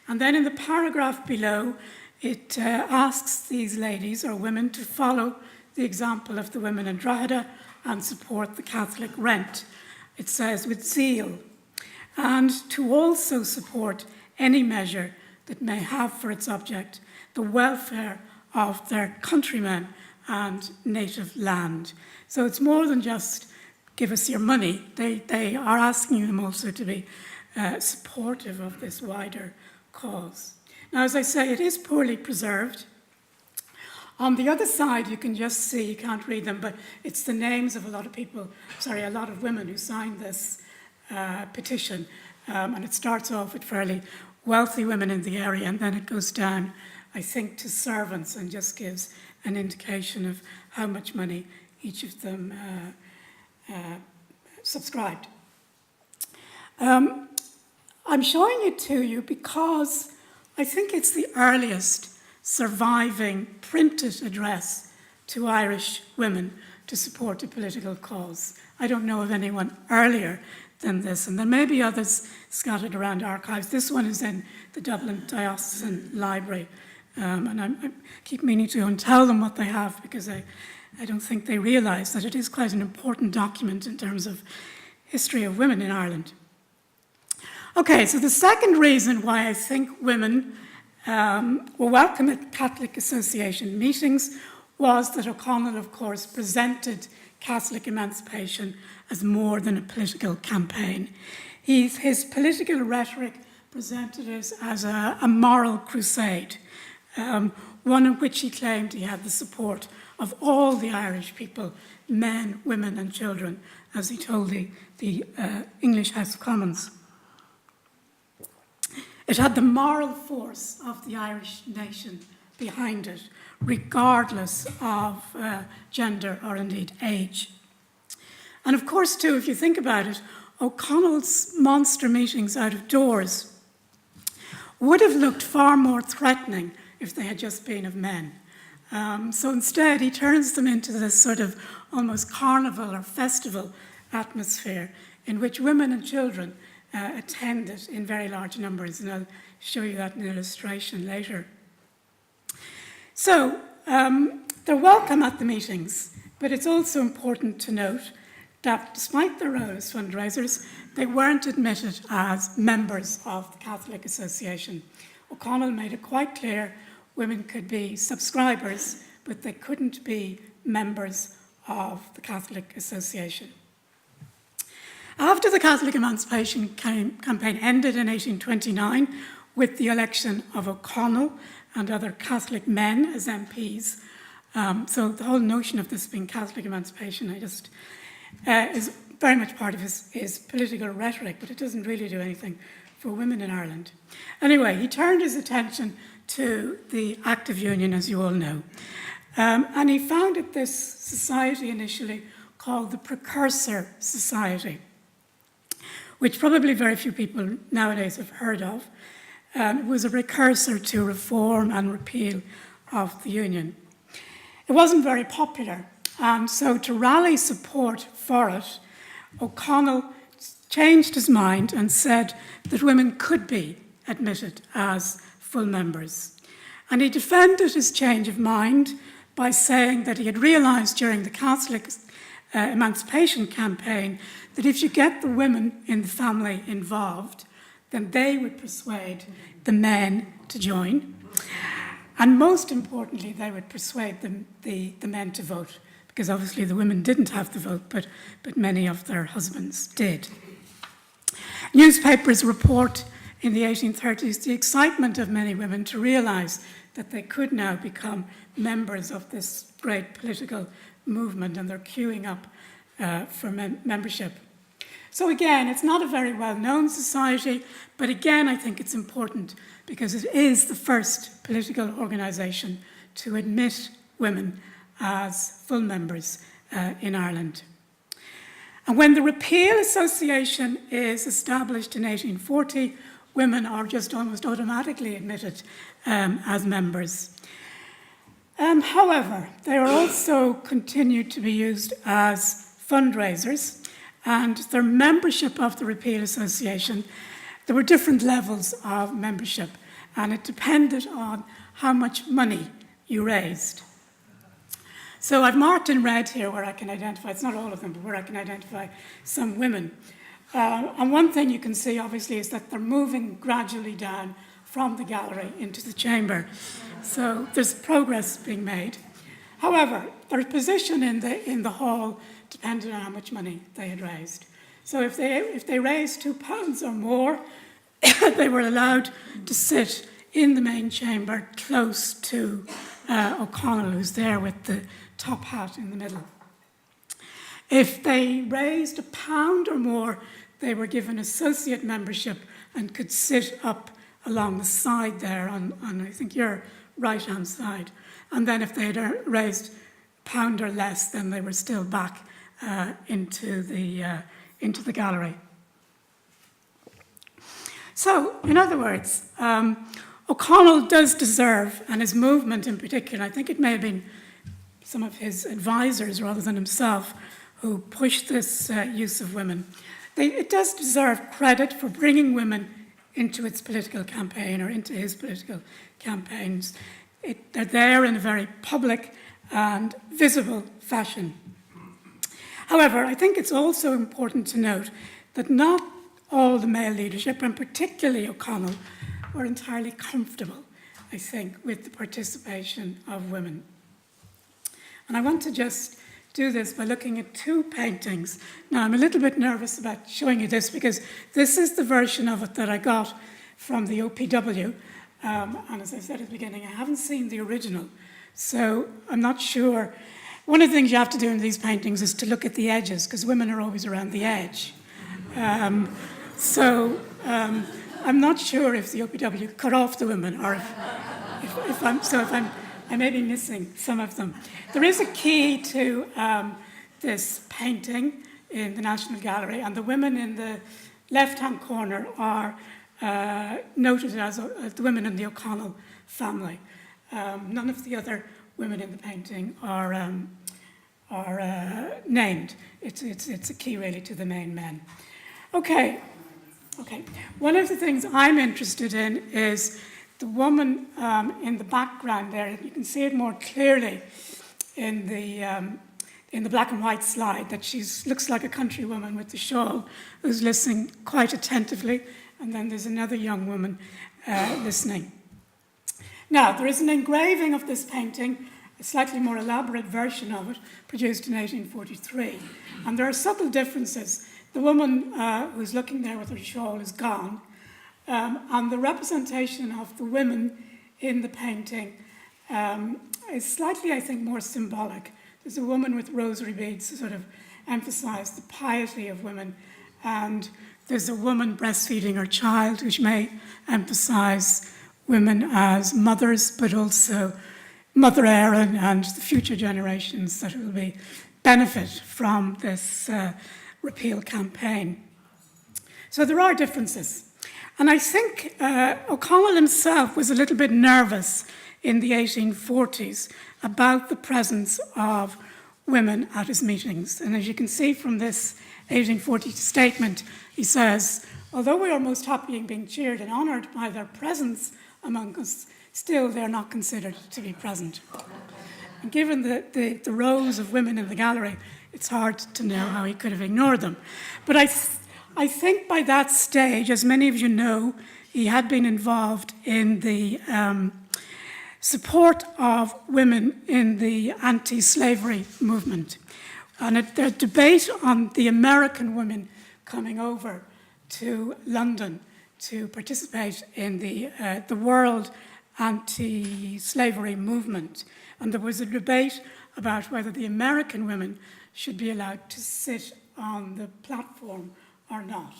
And then in the paragraph below, it asks these ladies or women to follow the example of the women in Drogheda and support the Catholic rent. It says, with zeal, and to also support any measure that may have for its object the welfare of their countrymen and native land. So it's more than just give us your money. They are asking them also to be supportive of this wider cause. Now, as I say, it is poorly preserved. On the other side, you can just see, you can't read them, but it's the names of a lot of people, a lot of women who signed this petition. And it starts off with fairly wealthy women in the area, and then it goes down, I think, to servants and just gives an indication of how much money each of them subscribed. I'm showing it to you because I think it's the earliest surviving printed address to Irish women to support a political cause. I don't know of anyone earlier than this, and there may be others scattered around archives. This one is in the Dublin Diocesan Library, and I keep meaning to go and tell them what they have, because I don't think they realise that it is quite an important document in terms of history of women in Ireland. Okay, so the second reason why I think women were welcome at Catholic Association meetings was that O'Connell, of course, presented Catholic emancipation as more than a political campaign. His political rhetoric presented it as a moral crusade, one in which he claimed he had the support of all the Irish people, men, women and children, as he told the English House of Commons. It had the moral force of the Irish nation behind it, regardless of gender or indeed age. And of course, too, if you think about it, O'Connell's monster meetings out of doors would have looked far more threatening if they had just been of men. So instead, he turns them into this sort of almost carnival or festival atmosphere in which women and children attended in very large numbers, and I'll show you that in an illustration later. So they're welcome at the meetings, but it's also important to note that despite their role as fundraisers, they weren't admitted as members of the Catholic Association. O'Connell made it quite clear women could be subscribers, but they couldn't be members of the Catholic Association. After the Catholic Emancipation Campaign ended in 1829 with the election of O'Connell and other Catholic men as MPs, so the whole notion of this being Catholic emancipation is very much part of his political rhetoric, but it doesn't really do anything for women in Ireland. Anyway, he turned his attention to the Act of Union, as you all know. And he founded this society initially called the Precursor Society, which probably very few people nowadays have heard of. It was a precursor to reform and repeal of the Union. It wasn't very popular, and so to rally support for it, O'Connell changed his mind and said that women could be admitted as full members. And he defended his change of mind by saying that he had realised during the Catholic Emancipation Campaign that if you get the women in the family involved, then they would persuade the men to join. And most importantly, they would persuade the men to vote, because obviously the women didn't have the vote, but many of their husbands did. Newspapers report in the 1830s the excitement of many women to realise that they could now become members of this great political movement, and they're queuing up for membership. So again, it's not a very well-known society, but again, I think it's important because it is the first political organisation to admit women as full members in Ireland. And when the Repeal Association is established in 1840, women are just almost automatically admitted as members. However, they are also continued to be used as fundraisers, and their membership of the Repeal Association, there were different levels of membership, and it depended on how much money you raised. So I've marked in red here where I can identify, it's not all of them, but where I can identify some women. And one thing you can see, obviously, is that they're moving gradually down from the gallery into the chamber. So there's progress being made. However, their position in the hall depended on how much money they had raised. So if they raised £2 or more, they were allowed to sit in the main chamber close to O'Connell, who's there with the top hat in the middle. If they raised £1 or more, they were given associate membership and could sit up along the side there on I think your right-hand side. And then if they had raised £1 or less, then they were still back into the gallery. So, in other words, O'Connell does deserve, and his movement in particular, I think it may have been some of his advisors rather than himself who pushed this use of women. It does deserve credit for bringing women into its political campaign or into his political campaigns. They're there in a very public and visible fashion. However, I think it's also important to note that not all the male leadership, and particularly O'Connell, were entirely comfortable, I think, with the participation of women. And I want to just do this by looking at two paintings. Now, I'm a little bit nervous about showing you this because this is the version of it that I got from the OPW. And as I said at the beginning, I haven't seen the original, so I'm not sure. One of the things you have to do in these paintings is to look at the edges, because women are always around the edge. So I'm not sure if the OPW cut off the women, or if I may be missing some of them. There is a key to this painting in the National Gallery, and the women in the left-hand corner are noted as the women in the O'Connell family. None of the other women in the painting are named. It's a key really to the main men. Okay. One of the things I'm interested in is the woman in the background there. You can see it more clearly in the black and white slide, that she looks like a country woman with the shawl who's listening quite attentively, and then there's another young woman listening. Now, there is an engraving of this painting, a slightly more elaborate version of it, produced in 1843. And there are subtle differences. The woman who's looking there with her shawl is gone, and the representation of the women in the painting is slightly, I think, more symbolic. There's a woman with rosary beads to sort of emphasize the piety of women, and there's a woman breastfeeding her child, which may emphasize women as mothers, but also Mother Erin and the future generations that will be benefit from this repeal campaign. So there are differences. And I think O'Connell himself was a little bit nervous in the 1840s about the presence of women at his meetings. And as you can see from this 1840 statement, he says, although we are most happy in being cheered and honoured by their presence among us, still they're not considered to be present. And given the rows of women in the gallery, it's hard to know how he could have ignored them. But I think by that stage, as many of you know, he had been involved in the support of women in the anti-slavery movement. And the debate on the American women coming over to London to participate in the world anti-slavery movement. And there was a debate about whether the American women should be allowed to sit on the platform or not.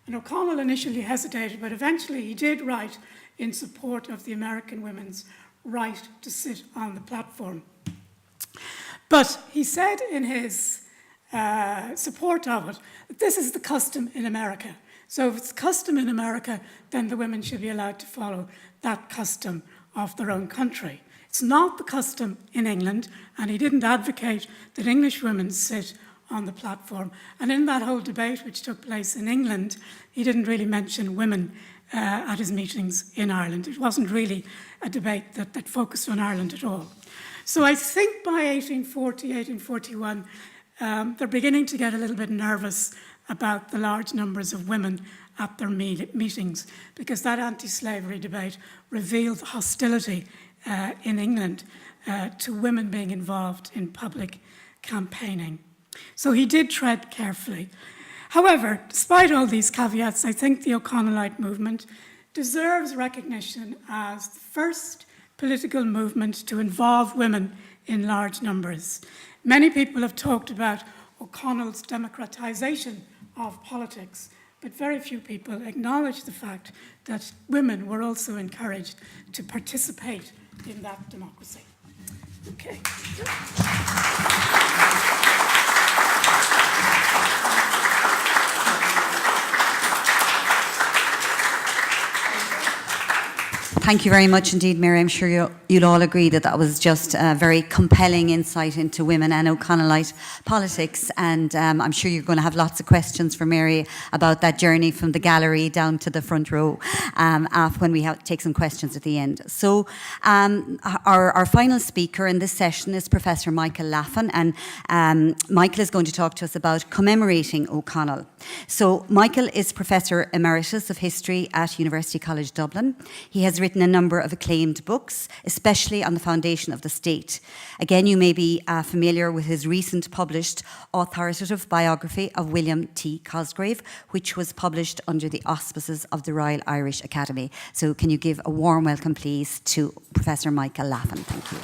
And O'Connell initially hesitated, but eventually he did write in support of the American women's right to sit on the platform. But he said in his support of it that this is the custom in America. So if it's custom in America, then the women should be allowed to follow that custom of their own country. It's not the custom in England, and he didn't advocate that English women sit on the platform. And in that whole debate which took place in England, he didn't really mention women at his meetings in Ireland. It wasn't really a debate that focused on Ireland at all. So I think by 1840, 1841, they're beginning to get a little bit nervous about the large numbers of women at their meetings, because that anti-slavery debate revealed the hostility in England to women being involved in public campaigning. So he did tread carefully. However, despite all these caveats, I think the O'Connellite movement deserves recognition as the first political movement to involve women in large numbers. Many people have talked about O'Connell's democratization of politics, but very few people acknowledge the fact that women were also encouraged to participate in that democracy. Okay. Thank you very much indeed, Mary. I'm sure you'll all agree that that was just a very compelling insight into women and O'Connellite politics. And I'm sure you're going to have lots of questions for Mary about that journey from the gallery down to the front row when we take some questions at the end. So our final speaker in this session is Professor Michael Laffan. And Michael is going to talk to us about commemorating O'Connell. So Michael is Professor Emeritus of History at University College Dublin. He has written a number of acclaimed books, especially on the foundation of the state. Again, you may be familiar with his recent published authoritative biography of William T. Cosgrave, which was published under the auspices of the Royal Irish Academy. So can you give a warm welcome, please, to Professor Michael Laffan. Thank you.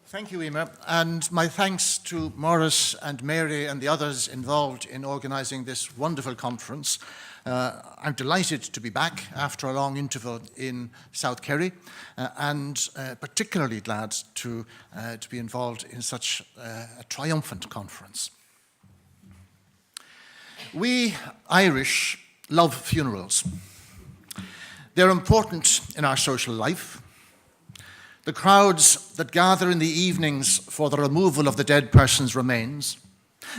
Thank you, Emer, and my thanks to Maurice and Mary and the others involved in organising this wonderful conference. I'm delighted to be back after a long interval in South Kerry, and particularly glad to be involved in such a triumphant conference. We Irish love funerals. They're important in our social life. The crowds that gather in the evenings for the removal of the dead person's remains,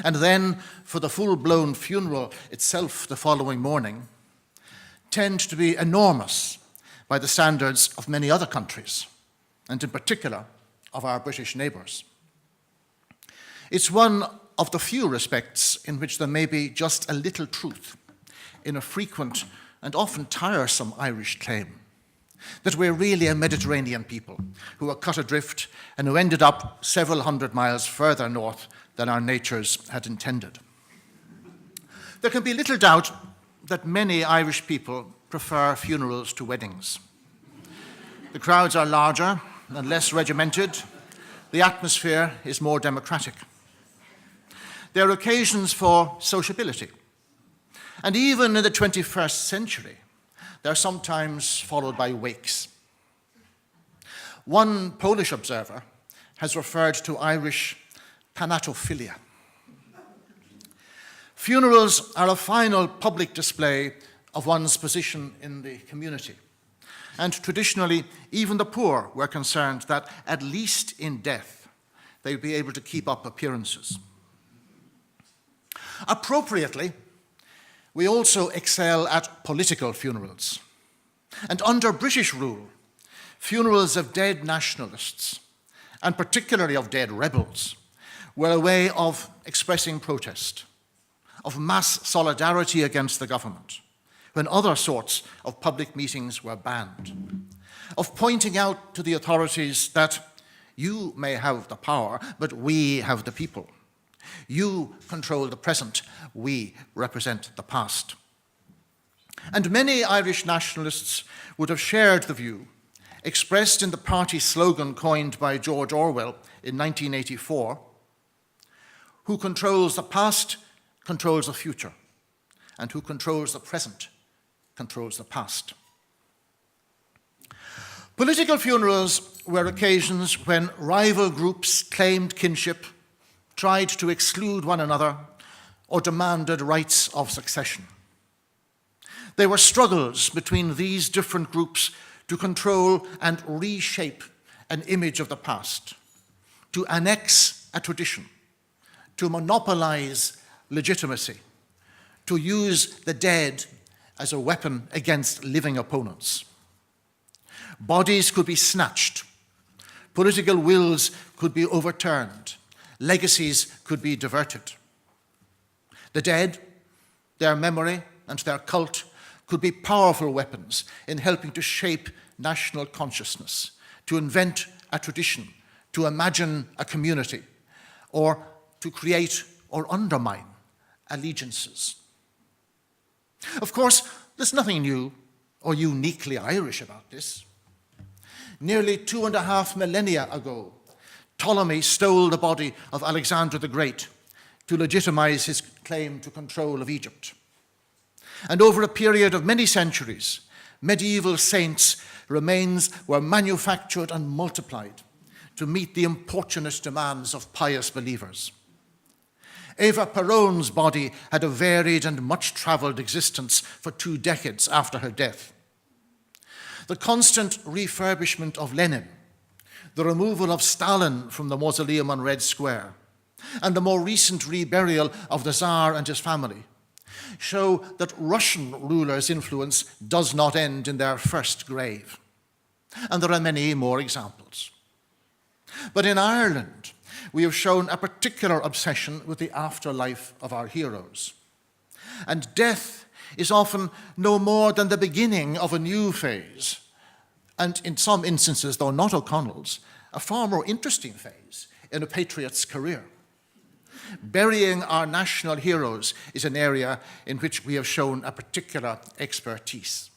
and then for the full-blown funeral itself the following morning, tend to be enormous by the standards of many other countries, and in particular of our British neighbours. It's one of the few respects in which there may be just a little truth in a frequent and often tiresome Irish claim that we're really a Mediterranean people who were cut adrift and who ended up several hundred miles further north than our natures had intended. There can be little doubt that many Irish people prefer funerals to weddings. The crowds are larger and less regimented. The atmosphere is more democratic. There are occasions for sociability. And even in the 21st century, they are sometimes followed by wakes. One Polish observer has referred to Irish thanatophilia. Funerals are a final public display of one's position in the community. And traditionally, even the poor were concerned that, at least in death, they would be able to keep up appearances. Appropriately, we also excel at political funerals. And under British rule, funerals of dead nationalists, and particularly of dead rebels, were a way of expressing protest, of mass solidarity against the government, when other sorts of public meetings were banned, of pointing out to the authorities that you may have the power, but we have the people. You control the present, we represent the past. And many Irish nationalists would have shared the view, expressed in the party slogan coined by George Orwell in 1984, who controls the past controls the future, and who controls the present controls the past. Political funerals were occasions when rival groups claimed kinship, tried to exclude one another, or demanded rights of succession. They were struggles between these different groups to control and reshape an image of the past, to annex a tradition, to monopolize legitimacy, to use the dead as a weapon against living opponents. Bodies could be snatched, political wills could be overturned, legacies could be diverted. The dead, their memory and their cult could be powerful weapons in helping to shape national consciousness, to invent a tradition, to imagine a community, or to create or undermine allegiances. Of course, there's nothing new or uniquely Irish about this. Nearly 2.5 millennia ago, Ptolemy stole the body of Alexander the Great to legitimize his claim to control of Egypt. And over a period of many centuries, medieval saints' remains were manufactured and multiplied to meet the importunate demands of pious believers. Eva Peron's body had a varied and much-traveled existence for 2 decades after her death. The constant refurbishment of Lenin, the removal of Stalin from the mausoleum on Red Square, and the more recent reburial of the Tsar and his family show that Russian rulers' influence does not end in their first grave. And there are many more examples. But in Ireland, we have shown a particular obsession with the afterlife of our heroes. And death is often no more than the beginning of a new phase, and in some instances, though not O'Connell's, a far more interesting phase in a patriot's career. Burying our national heroes is an area in which we have shown a particular expertise.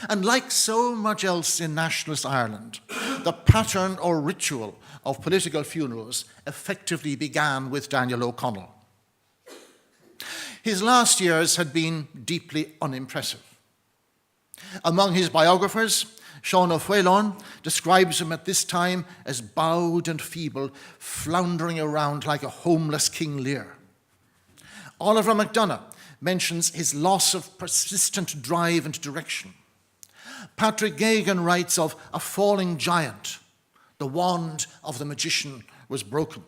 And like so much else in nationalist Ireland, the pattern or ritual of political funerals effectively began with Daniel O'Connell. His last years had been deeply unimpressive. Among his biographers, Sean O'Whalon describes him at this time as bowed and feeble, floundering around like a homeless King Lear. Oliver McDonough mentions his loss of persistent drive and direction. Patrick Geoghegan writes of a falling giant. The wand of the magician was broken.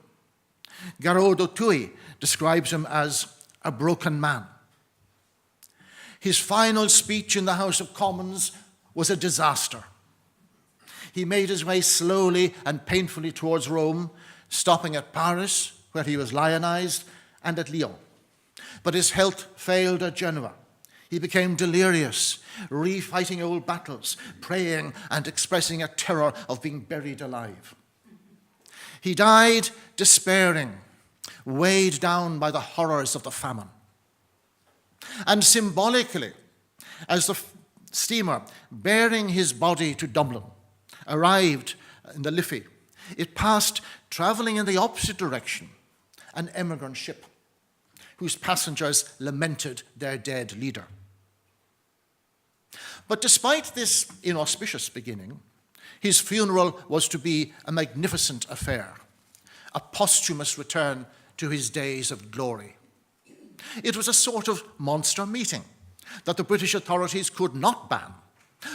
Garrod O'Tooey describes him as a broken man. His final speech in the House of Commons was a disaster. He made his way slowly and painfully towards Rome, stopping at Paris, where he was lionized, and at Lyon. But his health failed at Genoa. He became delirious, refighting old battles, praying and expressing a terror of being buried alive. He died despairing, weighed down by the horrors of the famine. And symbolically, as the steamer bearing his body to Dublin arrived in the Liffey, it passed, travelling in the opposite direction, an emigrant ship whose passengers lamented their dead leader. But despite this inauspicious beginning, his funeral was to be a magnificent affair, a posthumous return to his days of glory. It was a sort of monster meeting that the British authorities could not ban,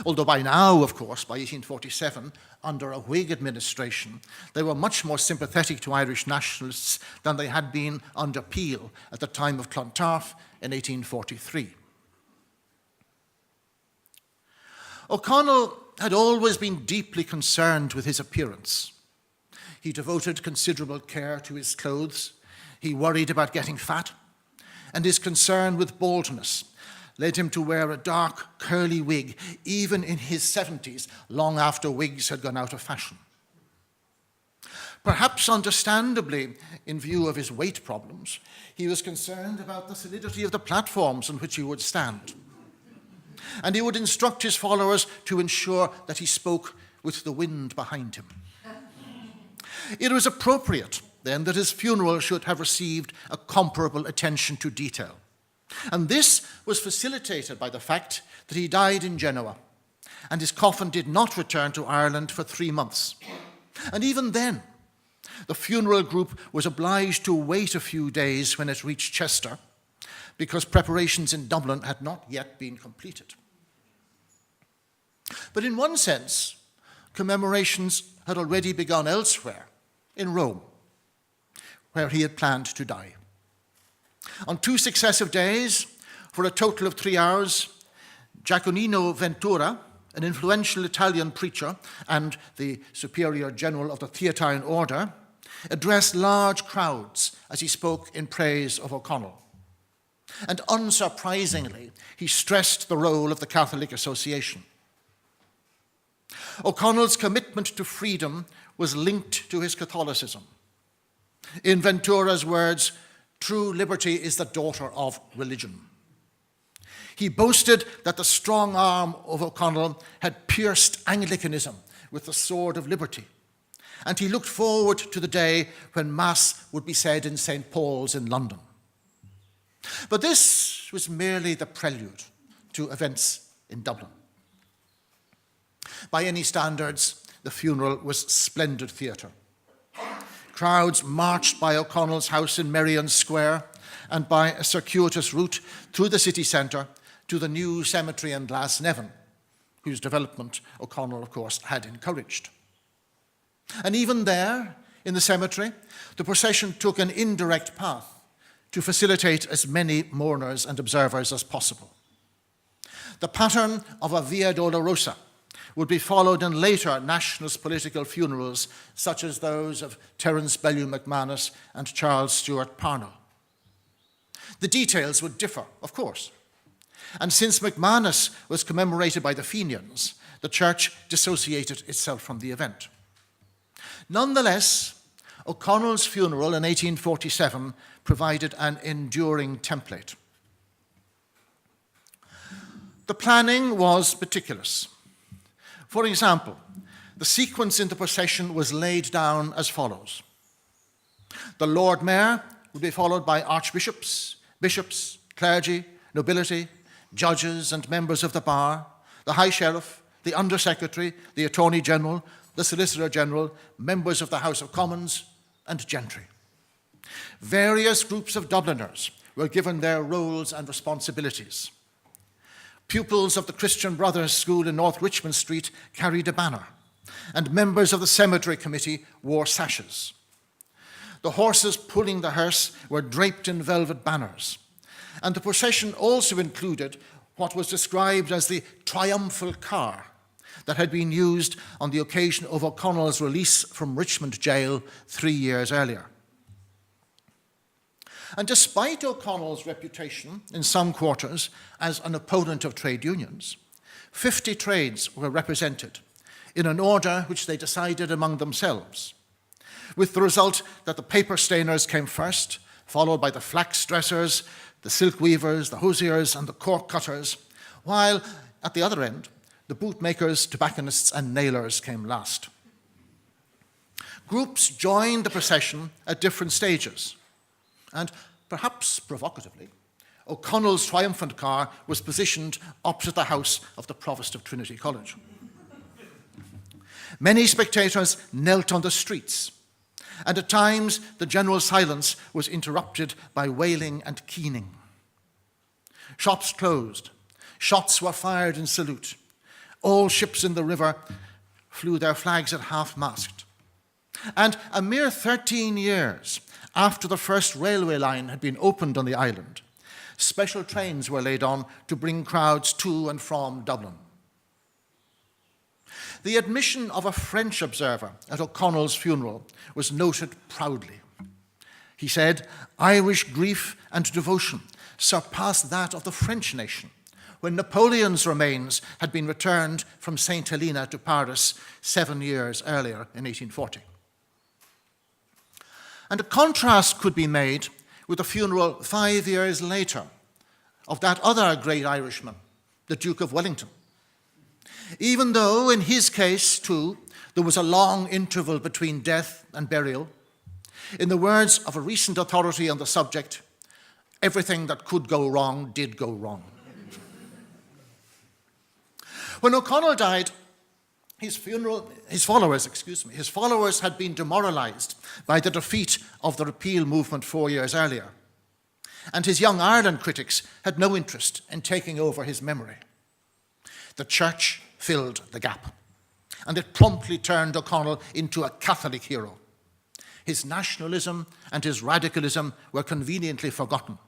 although by now, of course, by 1847, under a Whig administration, they were much more sympathetic to Irish nationalists than they had been under Peel at the time of Clontarf in 1843. O'Connell had always been deeply concerned with his appearance. He devoted considerable care to his clothes. He worried about getting fat, and his concern with baldness led him to wear a dark, curly wig, even in his 70s, long after wigs had gone out of fashion. Perhaps understandably, in view of his weight problems, he was concerned about the solidity of the platforms on which he would stand. And he would instruct his followers to ensure that he spoke with the wind behind him. It was appropriate, then, that his funeral should have received a comparable attention to detail. And this was facilitated by the fact that he died in Genoa, and his coffin did not return to Ireland for 3 months. And even then, the funeral group was obliged to wait a few days when it reached Chester, because preparations in Dublin had not yet been completed. But in one sense, commemorations had already begun elsewhere, in Rome, where he had planned to die. On 2 successive days, for a total of 3 hours, Giaconino Ventura, an influential Italian preacher and the superior general of the Theatine Order, addressed large crowds as he spoke in praise of O'Connell. And unsurprisingly, he stressed the role of the Catholic Association. O'Connell's commitment to freedom was linked to his Catholicism. In Ventura's words, "True liberty is the daughter of religion." He boasted that the strong arm of O'Connell had pierced Anglicanism with the sword of liberty, and he looked forward to the day when Mass would be said in St. Paul's in London. But this was merely the prelude to events in Dublin. By any standards, the funeral was splendid theatre. Crowds marched by O'Connell's house in Merrion Square and by a circuitous route through the city centre to the new cemetery in Glasnevin, whose development O'Connell, of course, had encouraged. And even there, in the cemetery, the procession took an indirect path to facilitate as many mourners and observers as possible. The pattern of a Via Dolorosa would be followed in later nationalist political funerals, such as those of Terence Bellew McManus and Charles Stewart Parnell. The details would differ, of course. And since McManus was commemorated by the Fenians, the church dissociated itself from the event. Nonetheless, O'Connell's funeral in 1847 provided an enduring template. The planning was meticulous. For example, the sequence in the procession was laid down as follows. The Lord Mayor would be followed by archbishops, bishops, clergy, nobility, judges and members of the bar, the High Sheriff, the Under Secretary, the Attorney General, the Solicitor General, members of the House of Commons, and gentry. Various groups of Dubliners were given their roles and responsibilities. Pupils of the Christian Brothers School in North Richmond Street carried a banner, and members of the cemetery committee wore sashes. The horses pulling the hearse were draped in velvet banners, and the procession also included what was described as the triumphal car that had been used on the occasion of O'Connell's release from Richmond jail 3 years earlier. And despite O'Connell's reputation in some quarters as an opponent of trade unions, 50 trades were represented in an order which they decided among themselves, with the result that the paper stainers came first, followed by the flax dressers, the silk weavers, the hosiers, and the cork cutters, while at the other end, the bootmakers, tobacconists, and nailers came last. Groups joined the procession at different stages, and perhaps provocatively, O'Connell's triumphant car was positioned opposite the house of the Provost of Trinity College. Many spectators knelt on the streets, and at times the general silence was interrupted by wailing and keening. Shops closed, shots were fired in salute. All ships in the river flew their flags at half-mast. And a mere 13 years after the first railway line had been opened on the island, special trains were laid on to bring crowds to and from Dublin. The admission of a French observer at O'Connell's funeral was noted proudly. He said, "Irish grief and devotion surpassed that of the French nation when Napoleon's remains had been returned from St. Helena to Paris 7 years earlier in 1840. And a contrast could be made with the funeral 5 years later of that other great Irishman, the Duke of Wellington. Even though in his case, too, there was a long interval between death and burial, in the words of a recent authority on the subject, everything that could go wrong did go wrong. When O'Connell died, his followers had been demoralized by the defeat of the repeal movement 4 years earlier, and his Young Ireland critics had no interest in taking over his memory. The church filled the gap, and it promptly turned O'Connell into a Catholic hero. His nationalism and his radicalism were conveniently forgotten.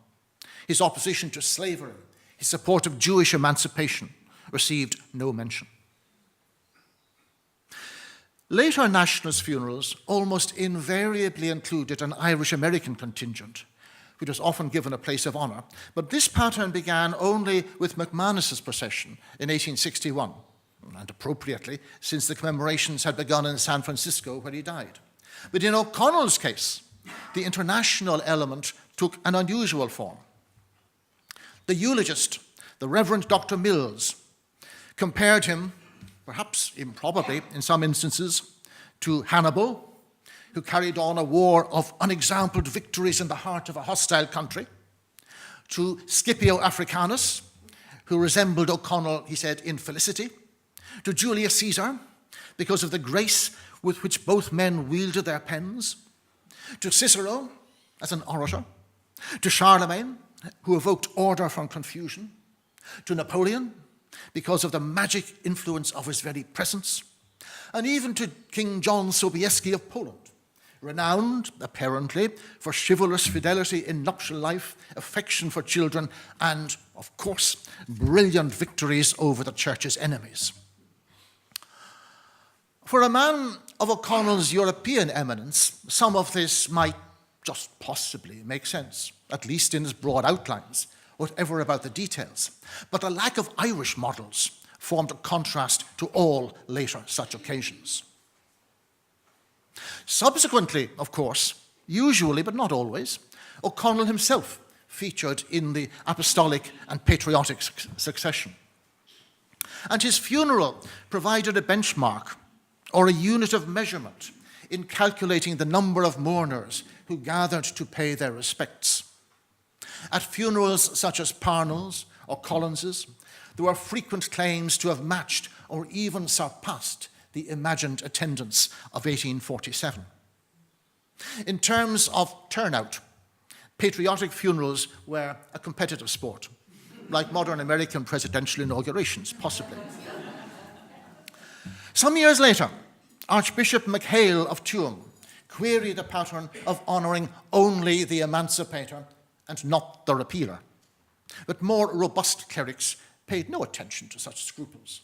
His opposition to slavery, his support of Jewish emancipation received no mention. Later nationalist funerals almost invariably included an Irish-American contingent, which was often given a place of honour, but this pattern began only with McManus's procession in 1861, and appropriately, since the commemorations had begun in San Francisco where he died. But in O'Connell's case, the international element took an unusual form. The eulogist, the Reverend Dr. Mills, compared him, perhaps improbably in some instances, to Hannibal, who carried on a war of unexampled victories in the heart of a hostile country, to Scipio Africanus, who resembled O'Connell, he said, in felicity, to Julius Caesar, because of the grace with which both men wielded their pens, to Cicero, as an orator, to Charlemagne, who evoked order from confusion, to Napoleon, because of the magic influence of his very presence, and even to King John Sobieski of Poland, renowned, apparently, for chivalrous fidelity in nuptial life, affection for children, and, of course, brilliant victories over the church's enemies. For a man of O'Connell's European eminence, some of this might just possibly make sense, at least in its broad outlines, whatever about the details. But a lack of Irish models formed a contrast to all later such occasions. Subsequently, of course, usually but not always, O'Connell himself featured in the apostolic and patriotic succession. And his funeral provided a benchmark or a unit of measurement in calculating the number of mourners who gathered to pay their respects. At funerals such as Parnell's or Collins's, there were frequent claims to have matched or even surpassed the imagined attendance of 1847. In terms of turnout, patriotic funerals were a competitive sport, like modern American presidential inaugurations, possibly. Some years later, Archbishop McHale of Tuam queried the pattern of honouring only the emancipator and not the repealer. But more robust clerics paid no attention to such scruples.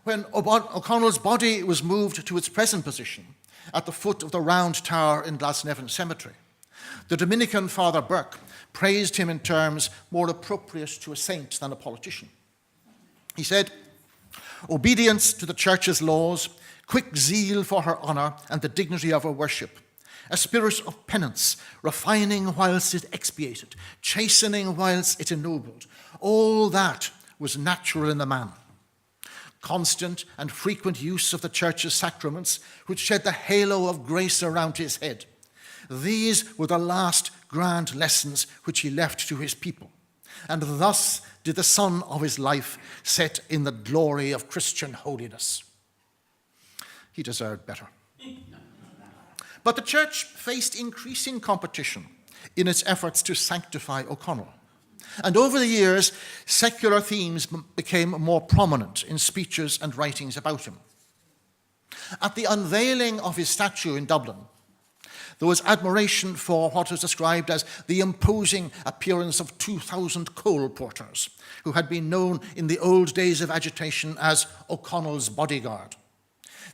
When O'Connell's body was moved to its present position at the foot of the round tower in Glasnevin Cemetery, The Dominican Father Burke praised him in terms more appropriate to a saint than a politician. He said, "Obedience to the Church's laws, quick zeal for her honour and the dignity of her worship, a spirit of penance, refining whilst it expiated, chastening whilst it ennobled, all that was natural in the man. Constant and frequent use of the Church's sacraments, which shed the halo of grace around his head. These were the last grand lessons which he left to his people, and thus did the sun of his life set in the glory of Christian holiness." He deserved better. But the Church faced increasing competition in its efforts to sanctify O'Connell. And over the years, secular themes became more prominent in speeches and writings about him. At the unveiling of his statue in Dublin, there was admiration for what was described as the imposing appearance of 2,000 coal porters, who had been known in the old days of agitation as O'Connell's bodyguard.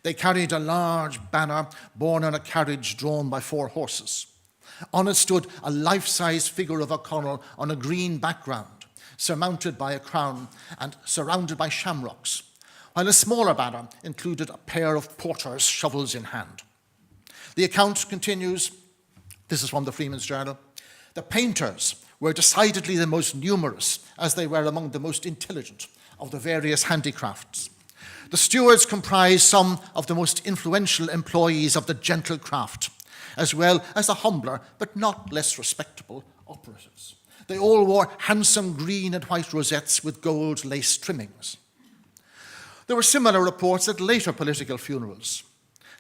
They carried a large banner borne on a carriage drawn by 4 horses. On it stood a life-size figure of O'Connell on a green background, surmounted by a crown and surrounded by shamrocks, while a smaller banner included a pair of porters, shovels in hand. The account continues, this is from the Freeman's Journal, "The painters were decidedly the most numerous, as they were among the most intelligent of the various handicrafts. The stewards comprised some of the most influential employees of the gentle craft, as well as the humbler, but not less respectable, operatives. They all wore handsome green and white rosettes with gold lace trimmings." There were similar reports at later political funerals.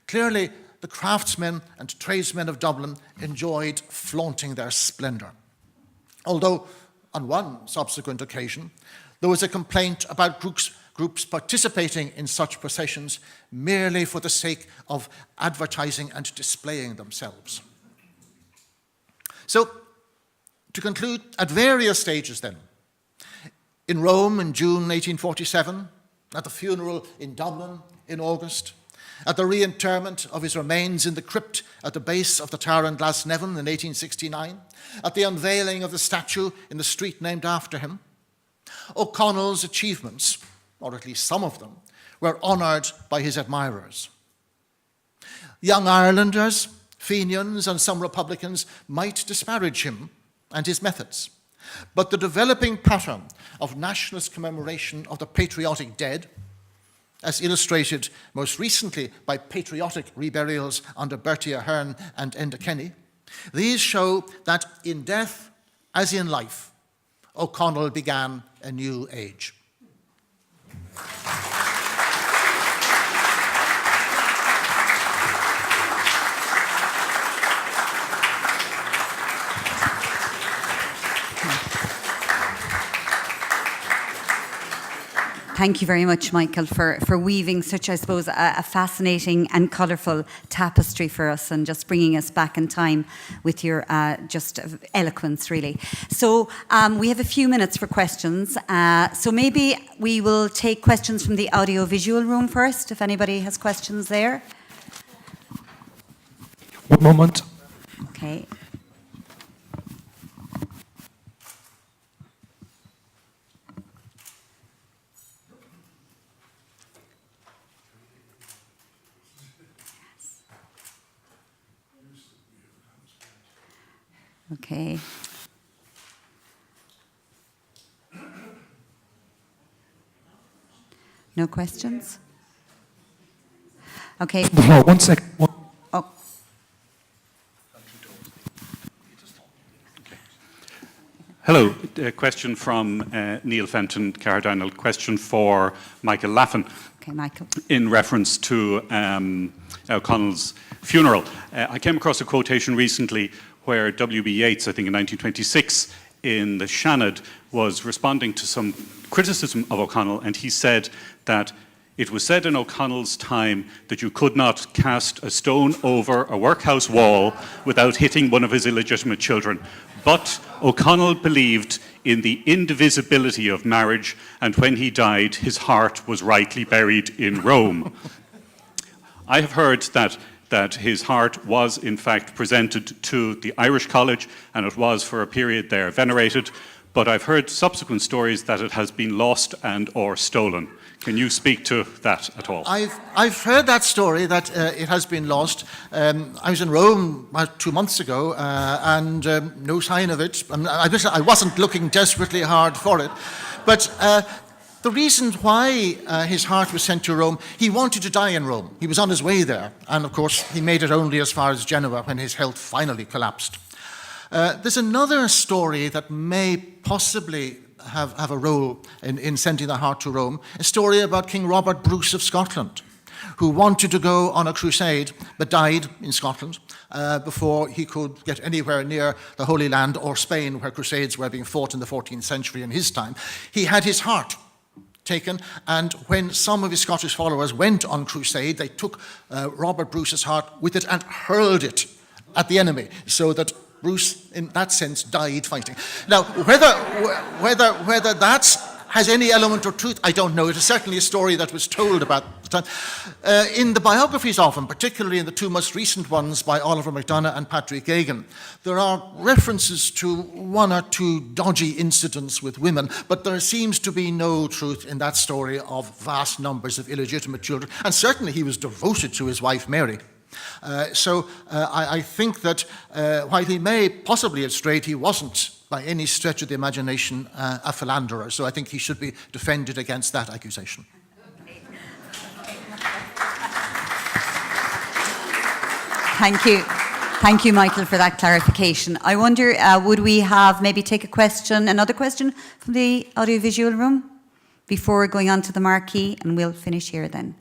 Clearly, the craftsmen and tradesmen of Dublin enjoyed flaunting their splendour. Although, on one subsequent occasion, there was a complaint about groups participating in such processions merely for the sake of advertising and displaying themselves. So, to conclude, at various stages then, in Rome in June 1847, at the funeral in Dublin in August, at the reinterment of his remains in the crypt at the base of the Tower in Glasnevin in 1869, at the unveiling of the statue in the street named after him, O'Connell's achievements, or at least some of them, were honoured by his admirers. Young Irelanders, Fenians, and some Republicans might disparage him and his methods, but the developing pattern of nationalist commemoration of the patriotic dead, as illustrated most recently by patriotic reburials under Bertie Ahern and Enda Kenny, these show that in death, as in life, O'Connell began a new age. Thank you very much, Michael, for weaving such, I suppose, a fascinating and colourful tapestry for us and just bringing us back in time with your just eloquence, really. So we have a few minutes for questions. So maybe we will take questions from the audio-visual room first, if anybody has questions there. One moment. Okay. Okay. No questions? Okay. No, one sec. Oh. Hello. A question from Neil Fenton, Cardinal. Question for Michael Laffan. Okay, Michael. In reference to O'Connell's funeral. I came across a quotation recently where W.B. Yeats, I think in 1926, in the Seanad, was responding to some criticism of O'Connell, and he said that it was said in O'Connell's time that you could not cast a stone over a workhouse wall without hitting one of his illegitimate children. But O'Connell believed in the indivisibility of marriage, and when he died, his heart was rightly buried in Rome. I have heard that that his heart was in fact presented to the Irish College, and it was for a period there venerated, but I've heard subsequent stories that it has been lost and or stolen. Can you speak to that at all? I've heard that story, that it has been lost. I was in Rome about 2 months ago, and no sign of it. I wasn't looking desperately hard for it. But the reason why his heart was sent to Rome, he wanted to die in Rome. He was on his way there. And of course, he made it only as far as Genoa when his health finally collapsed. There's another story that may possibly have a role in sending the heart to Rome, a story about King Robert Bruce of Scotland, who wanted to go on a crusade but died in Scotland before he could get anywhere near the Holy Land or Spain, where crusades were being fought in the 14th century in his time. He had his heart taken, and when some of his Scottish followers went on crusade, they took Robert Bruce's heart with it and hurled it at the enemy, so that Bruce, in that sense, died fighting. Now, whether that has any element of truth, I don't know. It is certainly a story that was told about the time. In the biographies of him, particularly in the two most recent ones by Oliver MacDonagh and Patrick Geoghegan, there are references to one or two dodgy incidents with women, but there seems to be no truth in that story of vast numbers of illegitimate children. And certainly he was devoted to his wife Mary. So I think that while he may possibly have strayed, he wasn't by any stretch of the imagination a philanderer. So I think he should be defended against that accusation. Thank you. Thank you, Michael, for that clarification. I wonder, would we have maybe take another question from the audiovisual room before going on to the marquee, and we'll finish here then.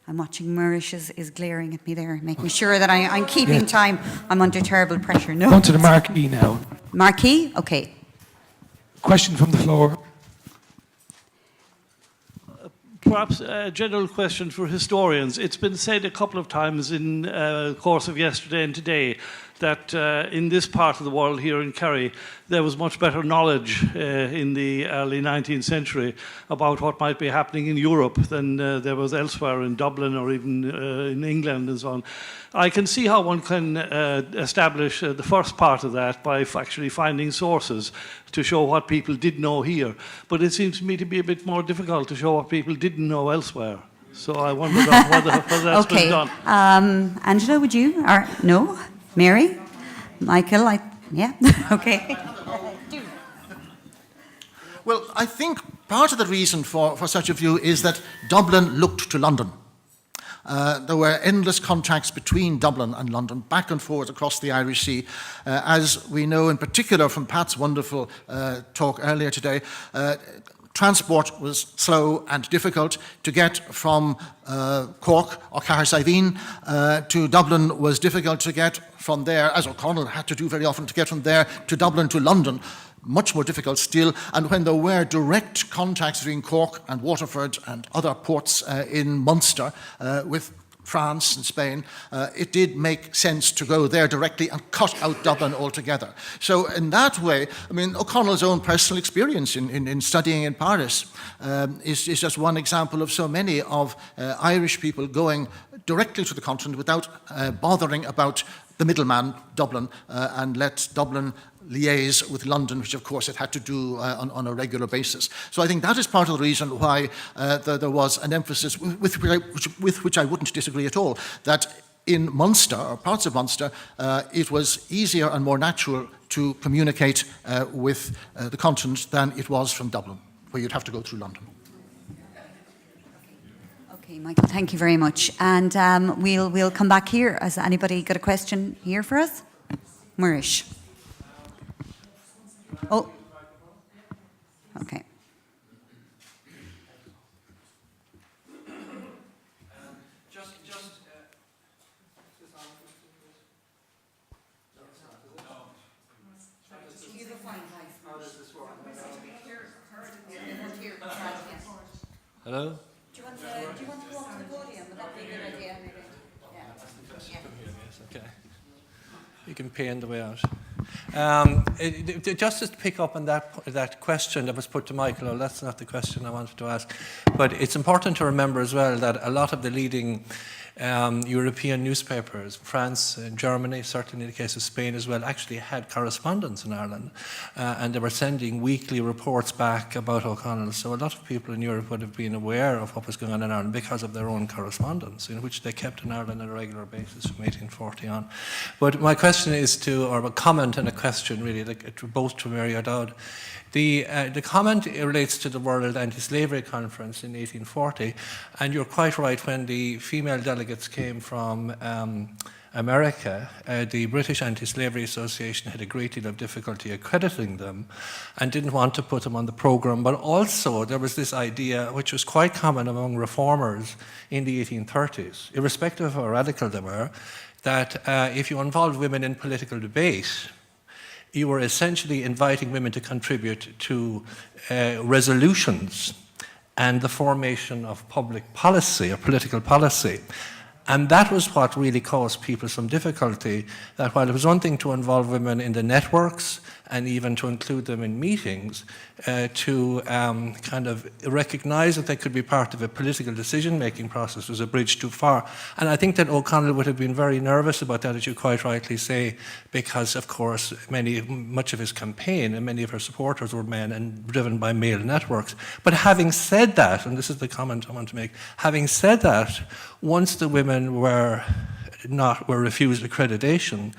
I'm watching Murish is glaring at me there, making sure that I'm keeping time. I'm under terrible pressure. No. On to the marquee now. Marquee? Okay. Question from the floor. Perhaps a general question for historians. It's been said a couple of times in the course of yesterday and today that in this part of the world here in Kerry, there was much better knowledge in the early 19th century about what might be happening in Europe than there was elsewhere in Dublin or even in England and so on. I can see how one can establish the first part of that by actually finding sources to show what people did know here. But it seems to me to be a bit more difficult to show what people didn't know elsewhere. So I wonder whether that's been done. Angela, would you? Or no? Mary? Michael? Yeah? Okay. Well, I think part of the reason for such a view is that Dublin looked to London. There were endless contacts between Dublin and London, back and forth across the Irish Sea. As we know in particular from Pat's wonderful talk earlier today, transport was slow and difficult. To get from Cork or Cahersiveen to Dublin was difficult to get from there, as O'Connell had to do very often, to get from there to Dublin to London. Much more difficult still. And when there were direct contacts between Cork and Waterford and other ports in Munster with France and Spain, it did make sense to go there directly and cut out Dublin altogether. So in that way, I mean, O'Connell's own personal experience in studying in Paris is just one example of so many of Irish people going directly to the continent without bothering about the middleman, Dublin, and let Dublin liaise with London, which of course it had to do on a regular basis. So I think that is part of the reason why there was an emphasis with which I wouldn't disagree at all, that in Munster, or parts of Munster, it was easier and more natural to communicate with the continent than it was from Dublin, where you'd have to go through London. Okay, Michael, thank you very much. And we'll come back here. Has anybody got a question here for us? Murish. Oh, okay. Hello? Do you want to go up to the podium? Would that be a good idea? Okay. You can pan the way out. Just to pick up on that question that was put to Michael, that's not the question I wanted to ask, but it's important to remember as well that a lot of the leading European newspapers, France and Germany, certainly in the case of Spain as well, actually had correspondents in Ireland, and they were sending weekly reports back about O'Connell. So a lot of people in Europe would have been aware of what was going on in Ireland because of their own correspondence, in which they kept in Ireland on a regular basis from 1840 on. But my question is or a comment and a question really, both to Mary O'Dowd. The comment relates to the World Anti-Slavery Conference in 1840, and you're quite right, when the female delegates came from America, the British Anti-Slavery Association had a great deal of difficulty accrediting them and didn't want to put them on the program, but also there was this idea, which was quite common among reformers in the 1830s, irrespective of how radical they were, that if you involved women in political debate, you were essentially inviting women to contribute to resolutions and the formation of public policy or political policy. And that was what really caused people some difficulty, that while it was one thing to involve women in the networks and even to include them in meetings, to kind of recognize that they could be part of a political decision-making process was a bridge too far. And I think that O'Connell would have been very nervous about that, as you quite rightly say, because, of course, much of his campaign and many of her supporters were men and driven by male networks. But having said that, and this is the comment I want to make, having said that, once the women were refused accreditation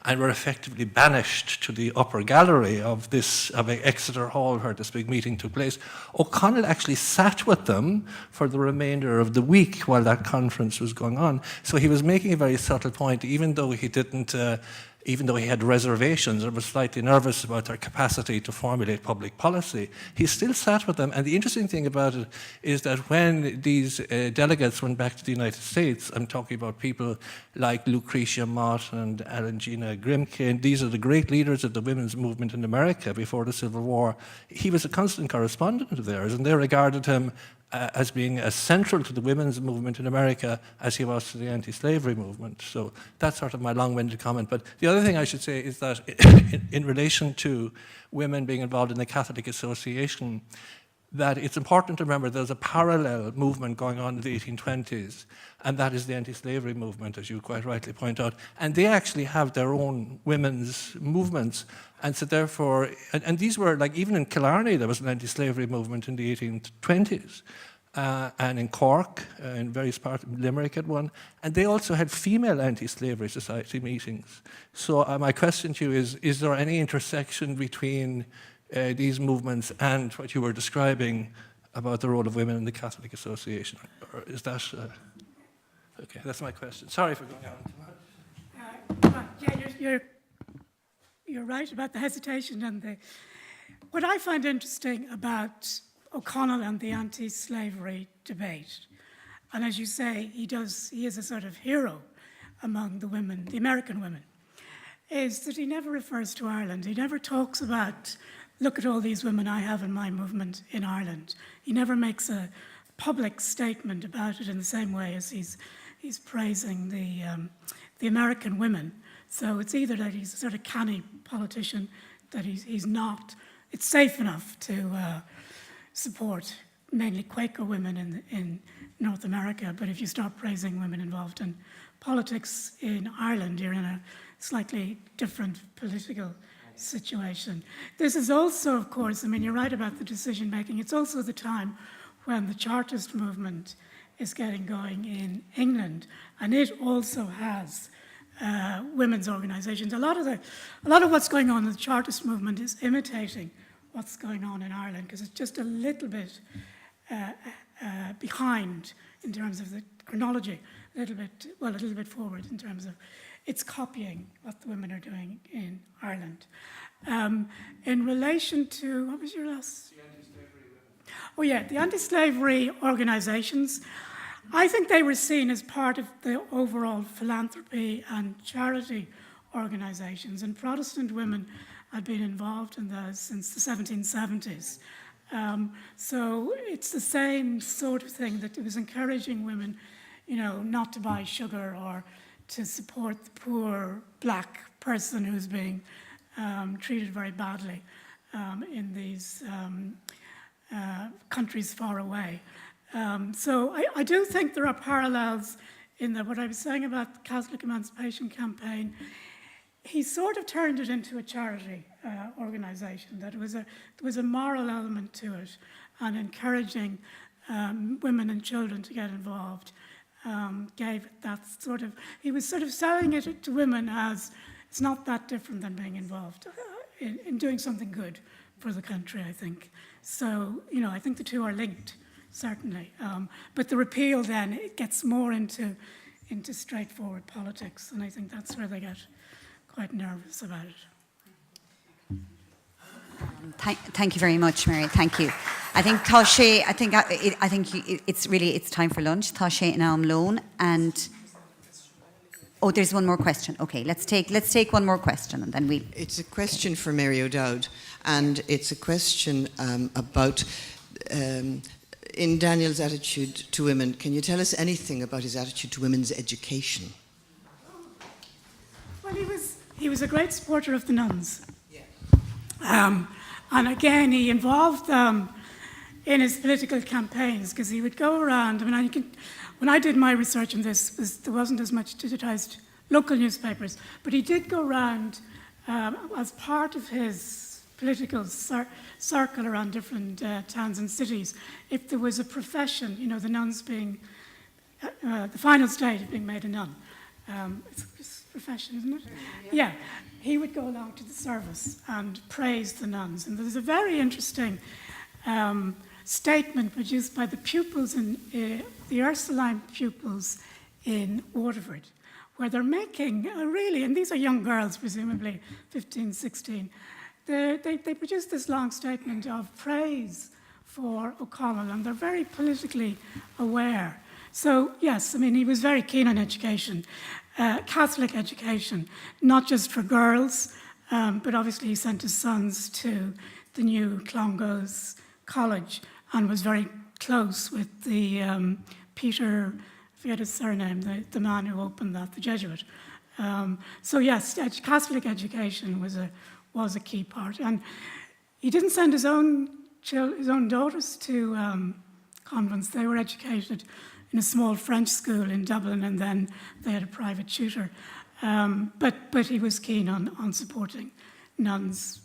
and were effectively banished to the upper gallery of Exeter Hall where this big meeting took place, O'Connell actually sat with them for the remainder of the week while that conference was going on. So he was making a very subtle point, even though he had reservations or was slightly nervous about their capacity to formulate public policy, he still sat with them. And the interesting thing about it is that when these delegates went back to the United States, I'm talking about people like Lucretia Mott and Alengina Grimke, these are the great leaders of the women's movement in America before the Civil War. He was a constant correspondent of theirs, and they regarded him as being as central to the women's movement in America as he was to the anti-slavery movement. So that's sort of my long-winded comment. But the other thing I should say is that in relation to women being involved in the Catholic Association, that it's important to remember there's a parallel movement going on in the 1820s, and that is the anti-slavery movement, as you quite rightly point out. And they actually have their own women's movements. And so therefore, and these were, like, even in Killarney, there was an anti-slavery movement in the 1820s. And in Cork, in various parts, Limerick had one. And they also had female anti-slavery society meetings. So my question to you is there any intersection between these movements and what you were describing about the role of women in the Catholic Association? Or is that... okay, that's my question. Sorry for going on. Yeah, you're right about the hesitation and what I find interesting about O'Connell and the anti-slavery debate, and as you say, he is a sort of hero among the women, the American women, is that he never refers to Ireland. He never talks about, look at all these women I have in my movement in Ireland. He never makes a public statement about it in the same way as he's praising the American women. So it's either that he's a sort of canny politician, that he's not. It's safe enough to support mainly Quaker women in North America, but if you start praising women involved in politics in Ireland, you're in a slightly different political situation. This is also, of course, I mean, you're right about the decision making. It's also the time when the Chartist movement is getting going in England, and it also has women's organisations. A lot of what's going on in the Chartist movement is imitating what's going on in Ireland, because it's just a little bit behind in terms of the chronology, a little bit forward in terms of it's copying what the women are doing in Ireland. In relation to, what was your last? The anti-slavery women. Oh yeah, the anti-slavery organisations. I think they were seen as part of the overall philanthropy and charity organisations, and Protestant women had been involved in those since the 1770s. So it's the same sort of thing, that it was encouraging women, not to buy sugar or to support the poor black person who's being treated very badly in these countries far away. So I do think there are parallels in that. What I was saying about the Catholic Emancipation Campaign, he sort of turned it into a charity organisation, that there was a moral element to it, and encouraging women and children to get involved. Gave it that sort of, he was sort of selling it to women as it's not that different than being involved in doing something good for the country, I think. So, I think the two are linked, certainly. But the repeal then, it gets more into straightforward politics, and I think that's where they get quite nervous about it. Thank you very much, Mary. Thank you. I think Taoiseach, I think it's time for lunch. Taoiseach now Malone, and there's one more question. Okay, let's take one more question, and then we. It's a question for Mary O'Dowd, and it's a question about in Daniel's attitude to women. Can you tell us anything about his attitude to women's education? Well, he was a great supporter of the nuns. And again, he involved them in his political campaigns, because he would go around. When I did my research on this, there wasn't as much digitized local newspapers, but he did go around as part of his political circle around different towns and cities. If there was a profession, the nuns being the final stage of being made a nun. It's a profession, isn't it? Yeah. He would go along to the service and praise the nuns. And there's a very interesting statement produced by the pupils, the Ursuline pupils in Waterford, where they're making and these are young girls, presumably 15, 16, they produced this long statement of praise for O'Connell, and they're very politically aware. So, yes, he was very keen on education. Catholic education, not just for girls, but obviously he sent his sons to the new Clongowes College and was very close with the Peter, I forget his surname, the man who opened that, the Jesuit. So yes, Catholic education was a key part. And he didn't send his own daughters to convents. They were educated in a small French school in Dublin, and then they had a private tutor. But he was keen on supporting nuns.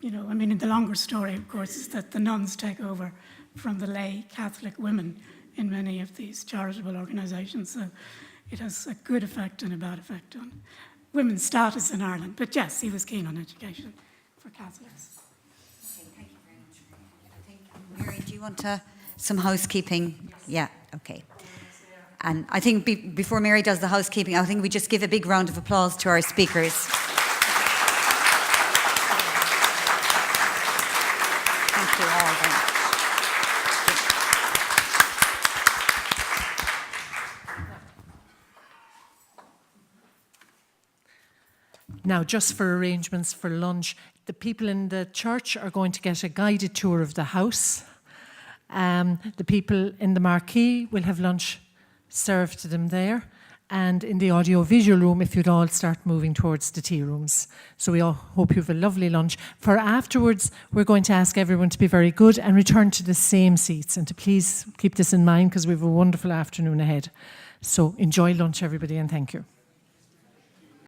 In the longer story, of course, is that the nuns take over from the lay Catholic women in many of these charitable organisations. So it has a good effect and a bad effect on women's status in Ireland. But yes, he was keen on education for Catholics. Okay, thank you very much, Mary. Mary, do you want some housekeeping? Yeah, okay. And I think before Mary does the housekeeping, I think we just give a big round of applause to our speakers. Thank you all very much. Now, just for arrangements for lunch, the people in the church are going to get a guided tour of the house. The people in the marquee will have lunch served to them there. And in the audio-visual room, if you'd all start moving towards the tea rooms. So we all hope you have a lovely lunch. For afterwards, we're going to ask everyone to be very good and return to the same seats. And to please keep this in mind, because we have a wonderful afternoon ahead. So enjoy lunch, everybody, and thank you.